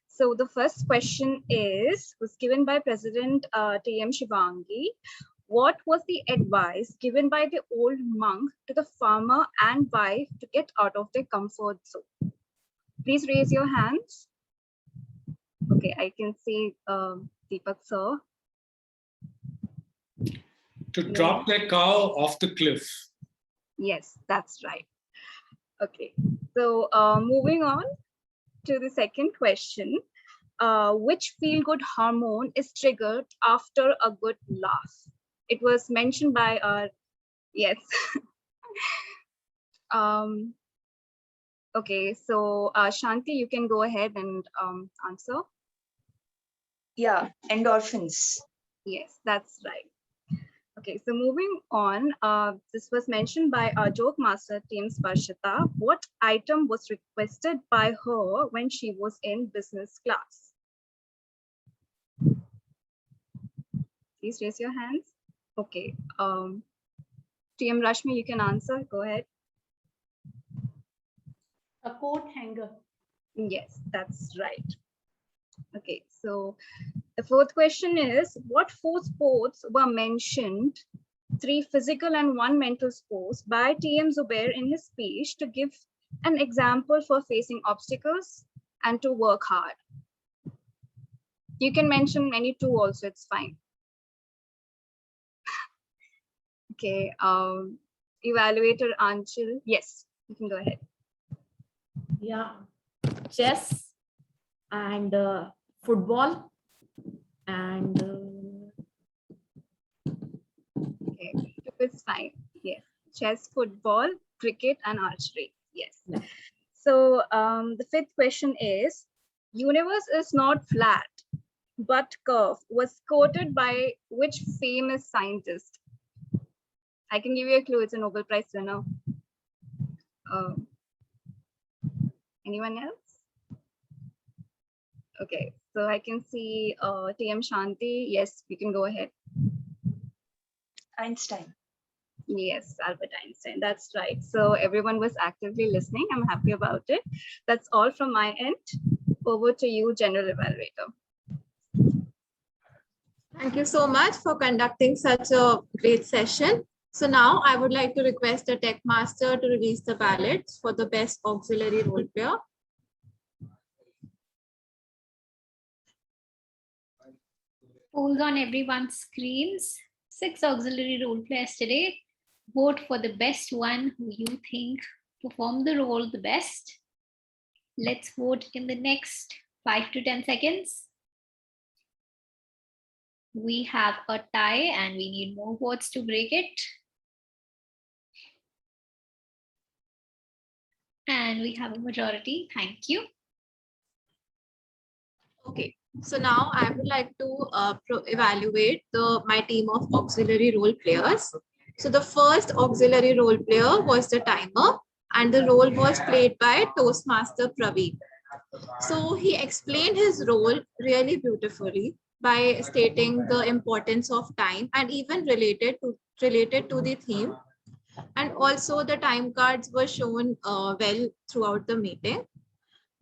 So the first question was given by President TM Shivangi. What was the advice given by the old monk to the farmer and wife to get out of their comfort zone? Please raise your hands. Okay, I can see Deepak sir. To drop their cow off the cliff. Yes, that's right. Okay, so moving on to the second question. Which feel-good hormone is triggered after a good laugh? It was mentioned by our, yes. Okay, so Shanti, you can go ahead and answer. Yeah, endorphins. Yes, that's right. Okay, so moving on, this was mentioned by our joke master, Team Sparshita. What item was requested by her when she was in business class? Please raise your hands. Okay, TM Rashmi, you can answer. Go ahead. A coat hanger. Yes, that's right. Okay, so the fourth question is, what 4 sports were mentioned, 3 physical and 1 mental sports, by TM Zubair in his speech to give an example for facing obstacles and to work hard? You can mention any 2 also, it's fine. Okay, evaluator Anshul, yes, you can go ahead. Yeah, chess and football and okay, it's fine. Yes, chess, football, cricket, and archery. Yes. So the 5th question is, universe is not flat but curved was quoted by which famous scientist? I can give you a clue. It's a Nobel Prize winner. Anyone else? Okay, so I can see TM Shanti. Yes, we can go ahead. Einstein. Yes, Albert Einstein. That's right. So everyone was actively listening. I'm happy about it. That's all from my end. Over to you, General Evaluator. Thank you so much for conducting such a great session. So now I would like to request the Tech Master to release the ballots for the best auxiliary role player. Polls on everyone's screens. 6 auxiliary role players today. Vote for the best one who you think performed the role the best. Let's vote in the next 5 to 10 seconds. We have a tie and we need more votes to break it. And we have a majority. Thank you. Okay, so now I would like to evaluate my team of auxiliary role players. So the first auxiliary role player was the timer, and the role was played by Toastmaster Praveen. So he explained his role really beautifully by stating the importance of time and even related to the theme. And also the time cards were shown well throughout the meeting.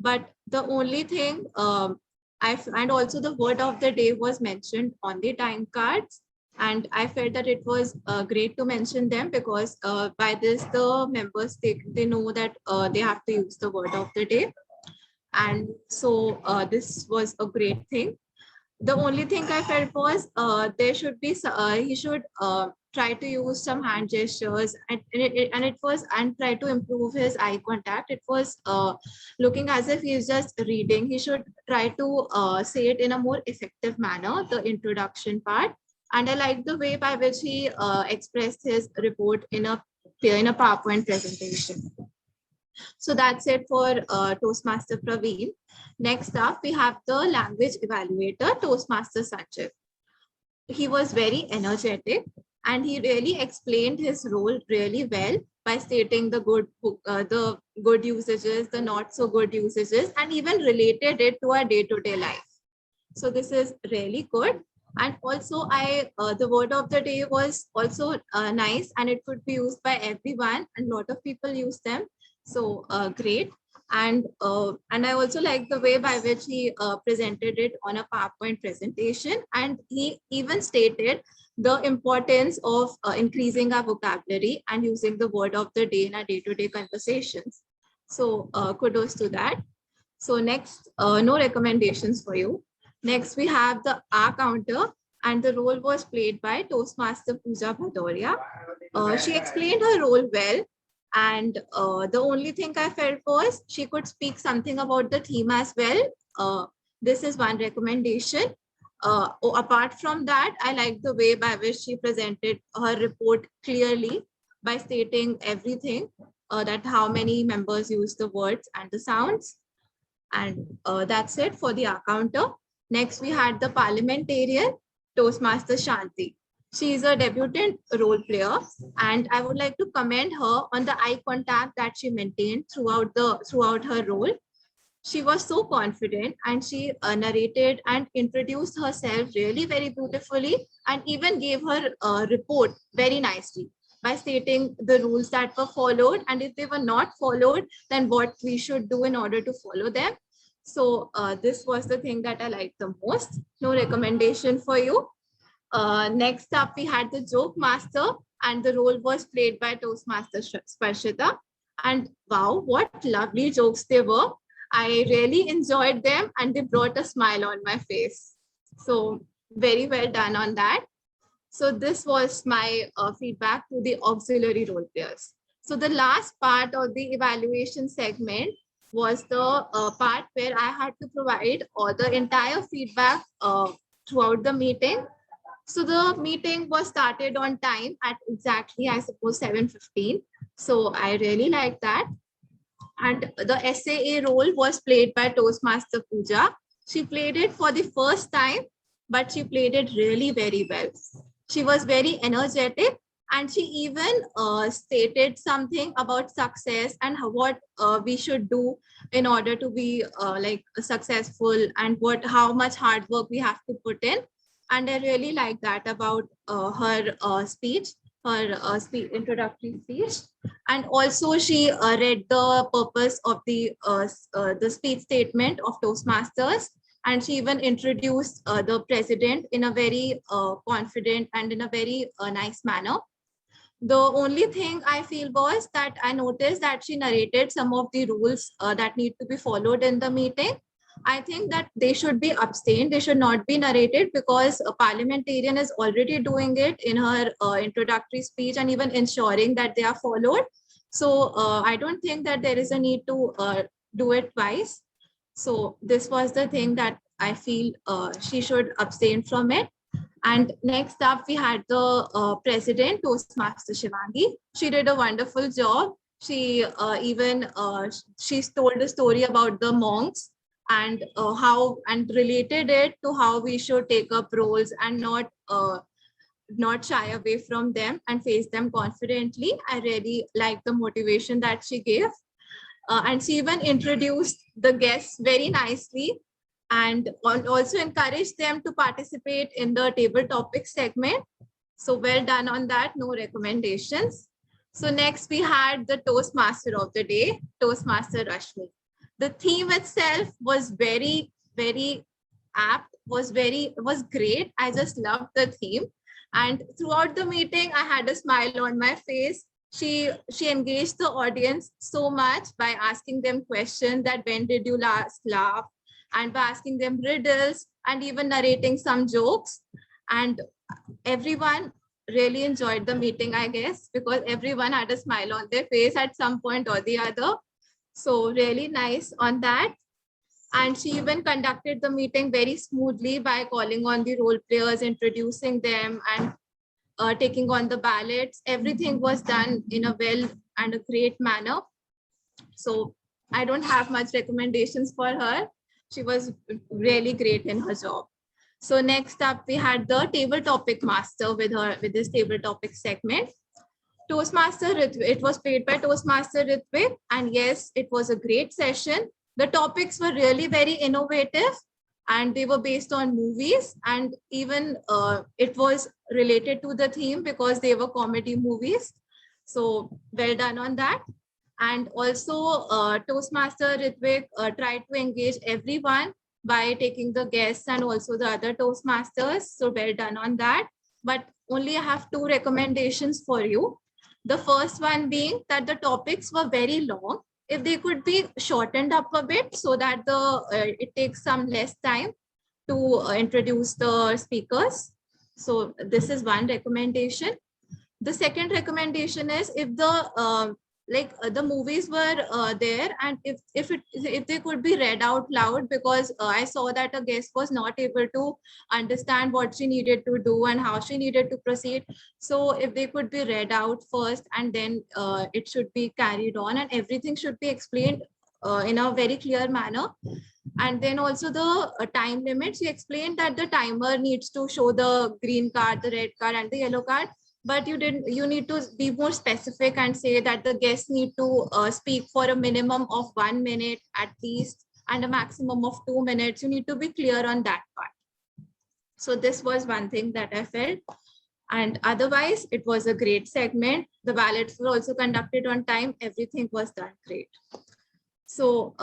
But the only thing and also the word of the day was mentioned on the time cards. And I felt that it was great to mention them because by this, the members, they know that they have to use the word of the day. And so this was a great thing. The only thing I felt was there should be, he should try to use some hand gestures, and try to improve his eye contact. It was looking as if he is just reading. He should try to say it in a more effective manner, the introduction part. And I like the way by which he expressed his report in a PowerPoint presentation. So that's it for Toastmaster Praveen. Next up, we have the language evaluator, Toastmaster Sanjay. He was very energetic and he really explained his role really well by stating the good usages, the not so good usages, and even related it to our day-to-day life. So this is really good. And also the word of the day was also nice, and it could be used by everyone, and a lot of people use them. So great. And I also like the way by which he presented it on a PowerPoint presentation. And he even stated the importance of increasing our vocabulary and using the word of the day in our day-to-day conversations. So kudos to that. So next, no recommendations for you. Next, we have the R counter, and the role was played by Toastmaster Pooja Bhadoria. She explained her role well, and the only thing I felt was she could speak something about the theme as well. This is one recommendation. Apart from that, I like the way by which she presented her report clearly by stating everything, that how many members use the words and the sounds. And that's it for the R counter. Next, we had the parliamentarian, Toastmaster Shanti. She is a debutant role player, and I would like to commend her on the eye contact that she maintained throughout her role. She was so confident, and she narrated and introduced herself really very beautifully, and even gave her report very nicely by stating the rules that were followed, and if they were not followed, then what we should do in order to follow them. So this was the thing that I liked the most. No recommendation for you. Next up, we had the joke master, and the role was played by Toastmaster Sparshita. And wow, what lovely jokes they were. I really enjoyed them, and they brought a smile on my face. So very well done on that. So this was my feedback to the auxiliary role players. So the last part of the evaluation segment was the part where I had to provide all the entire feedback throughout the meeting. So the meeting was started on time at exactly, I suppose, 7:15. So I really like that. And the SAA role was played by Toastmaster Pooja. She played it for the first time, but she played it really very well. She was very energetic, and she even stated something about success and what we should do in order to be like successful, and how much hard work we have to put in. And I really like that about her speech, her introductory speech. And also she read the purpose of the speech statement of Toastmasters, and she even introduced the president in a very confident and in a very nice manner. The only thing I feel was that I noticed that she narrated some of the rules that need to be followed in the meeting. I think that they should be abstained. They should not be narrated, because a parliamentarian is already doing it in her introductory speech and even ensuring that they are followed. So I don't think that there is a need to do it twice. So this was the thing that I feel she should abstain from it. And next up, we had the president, Toastmaster Shivangi. She did a wonderful job. She even she told a story about the monks, and how, and related it to how we should take up roles and not shy away from them and face them confidently. I really like the motivation that she gave. And she even introduced the guests very nicely, and also encouraged them to participate in the table topic segment. So well done on that, no recommendations. So next we had the Toastmaster of the day, Toastmaster Rashmi. The theme itself was very, very apt, was great. I just loved the theme. And throughout the meeting, I had a smile on my face. She engaged the audience so much by asking them questions that when did you last laugh, and by asking them riddles and even narrating some jokes. And everyone really enjoyed the meeting, I guess, because everyone had a smile on their face at some point or the other. So really nice on that. And she even conducted the meeting very smoothly by calling on the role players, introducing them, and taking on the ballots. Everything was done in a well and a great manner. So I don't have much recommendations for her. She was really great in her job. So next up, we had the table topic master with her with this table topic segment. Toastmaster, it was paid by Toastmaster Ritvik, and yes, it was a great session. The topics were really very innovative, and they were based on movies, and even it was related to the theme because they were comedy movies. So well done on that. And also Toastmaster Ritvik tried to engage everyone by taking the guests and also the other Toastmasters. So well done on that. But only I have 2 recommendations for you. The first one being that the topics were very long. If they could be shortened up a bit so that it takes some less time to introduce the speakers. So this is one recommendation. The second recommendation is if the movies were there, and if they could be read out loud, because I saw that a guest was not able to understand what she needed to do and how she needed to proceed. So if they could be read out first, and then it should be carried on, and everything should be explained in a very clear manner. And then also the time limits. You explained that the timer needs to show the green card, the red card, and the yellow card. But you need to be more specific and say that the guests need to speak for a minimum of 1 minute at least and a maximum of 2 minutes. You need to be clear on that part. So this was one thing that I felt. And otherwise, it was a great segment. The ballots were also conducted on time. Everything was done great. So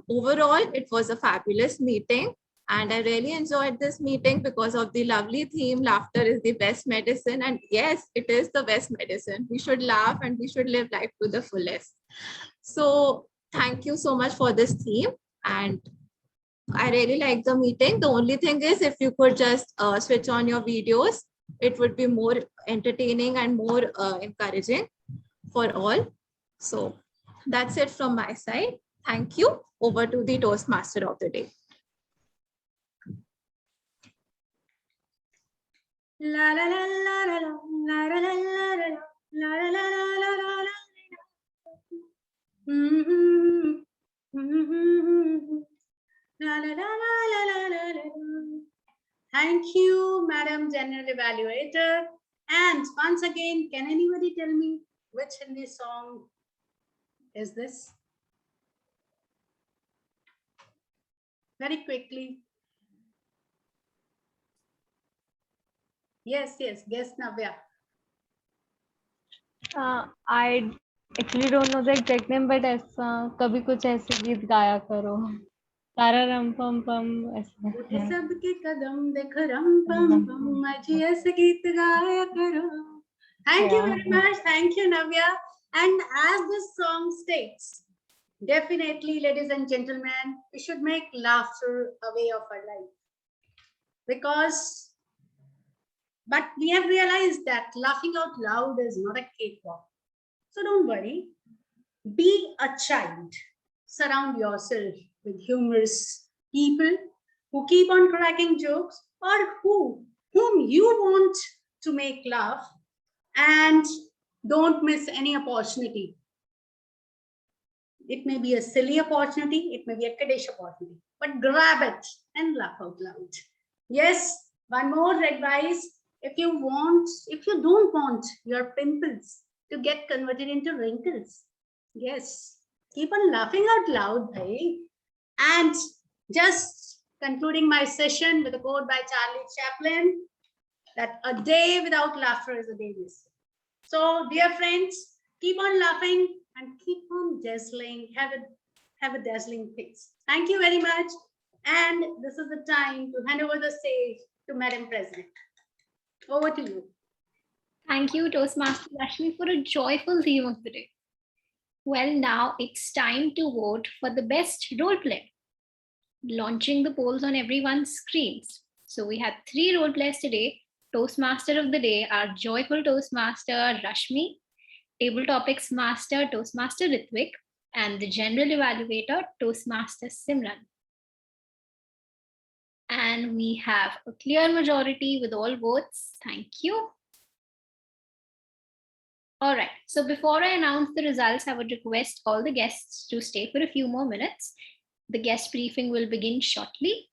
overall, it was a fabulous meeting. And I really enjoyed this meeting because of the lovely theme, laughter is the best medicine. And yes, it is the best medicine. We should laugh and we should live life to the fullest. So thank you so much for this theme. And I really like the meeting. The only thing is, if you could just switch on your videos, it would be more entertaining and more encouraging for all. So that's it from my side. Thank you. Over to the Toastmaster of the day. La la la la la la la la la la la la la la. La la la la la la la. Thank you, Madam General Evaluator. And once again, can anybody tell me which Hindi song is this? Very quickly. Yes, guess Navya. I actually don't know the exact name, but ऐसा कभी कुछ ऐसे गीत गाया करो. तारा रम पम पम ऐसा. उठे सबके कदम देखो रम पम पम अजी ऐसे गीत गाया करो. Thank you very much. Thank you, Navya. And as this song states, definitely, ladies and gentlemen, we should make laughter a way of our life. But we have realized that laughing out loud is not a cakewalk. So don't worry. Be a child. Surround yourself with humorous people who keep on cracking jokes, or whom you want to make laugh, and don't miss any opportunity. It may be a silly opportunity, it may be a kiddish opportunity, but grab it and laugh out loud. Yes, one more advice. If you don't want your pimples to get converted into wrinkles, yes, keep on laughing out loud, bhai. And just concluding my session with a quote by Charlie Chaplin, that a day without laughter is a day missed. So, dear friends, keep on laughing and keep on dazzling. Have a dazzling face. Thank you very much. And this is the time to hand over the stage to Madam President. Over to you. Thank you, Toastmaster Rashmi, for a joyful theme of the day. Well, now it's time to vote for the best role play. Launching the polls on everyone's screens. So we had 3 role plays today. Toastmaster of the day, our joyful Toastmaster Rashmi, Table Topics Master Toastmaster Ritvik, and the General Evaluator Toastmaster Simran. And we have a clear majority with all votes. Thank you. All right, so before I announce the results, I would request all the guests to stay for a few more minutes. The guest briefing will begin shortly.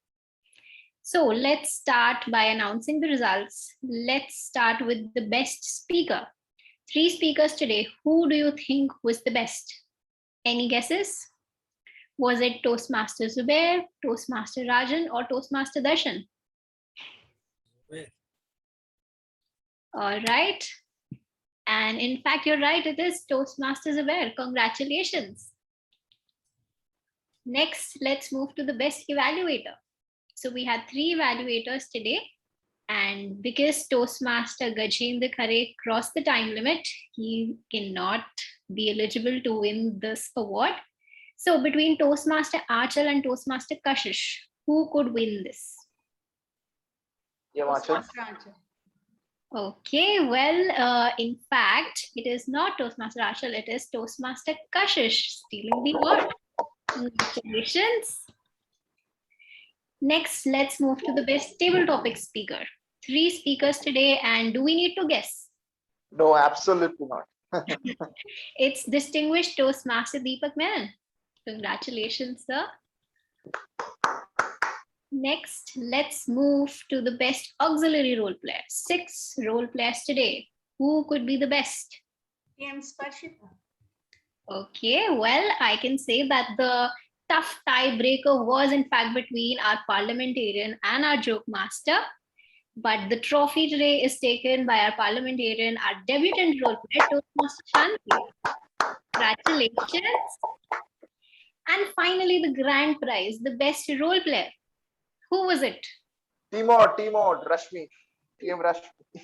So let's start by announcing the results. Let's start with the best speaker. 3 speakers today. Who do you think was the best? Any guesses? Was it Toastmaster Zubair, Toastmaster Rajan, or Toastmaster Darshan? All right. And in fact, you're right, it is Toastmaster Zubair. Congratulations. Next, let's move to the best evaluator. So we had 3 evaluators today. And because Toastmaster Gajendra Khare crossed the time limit, he cannot be eligible to win this award. So between Toastmaster Achal and Toastmaster Kashish, who could win this? Yeah, Achal. Okay, well, in fact, it is not Toastmaster Achal, it is Toastmaster Kashish stealing the award. Congratulations. Next, let's move to the best table topic speaker. 3 speakers today, and do we need to guess? No, absolutely not. It's distinguished Toastmaster Deepak Menon. Congratulations, sir. Next, let's move to the best auxiliary role player. 6 role players today. Who could be the best? TM Sparshita. Okay, well, I can say that the tough tiebreaker was in fact between our parliamentarian and our joke master. But the trophy today is taken by our parliamentarian, our debutant role player, Toastmaster Shanti. Congratulations. And finally, the grand prize, the best role player. Who was it? Timor, Rashmi. TM Rashmi.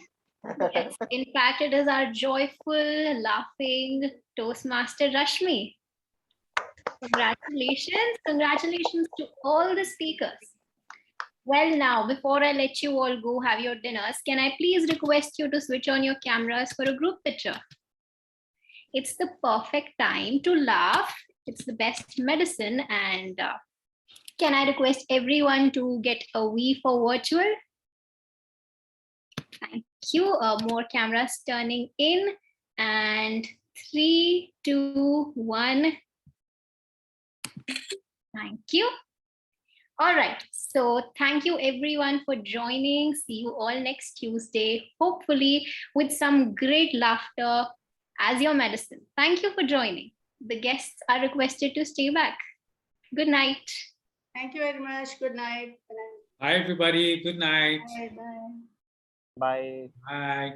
Yes, in fact, it is our joyful, laughing Toastmaster Rashmi. Congratulations. Congratulations to all the speakers. Well, now, before I let you all go have your dinners, can I please request you to switch on your cameras for a group picture? It's the perfect time to laugh. It's the best medicine. And can I request everyone to get a V for virtual? Thank you. More cameras turning in. And 3, 2, 1. Thank you. All right. So thank you everyone for joining. See you all next Tuesday, hopefully with some great laughter as your medicine. Thank you for joining. The guests are requested to stay back. Good night. Thank you very much. Good night. Hi, everybody. Good night. Bye. Bye. Bye.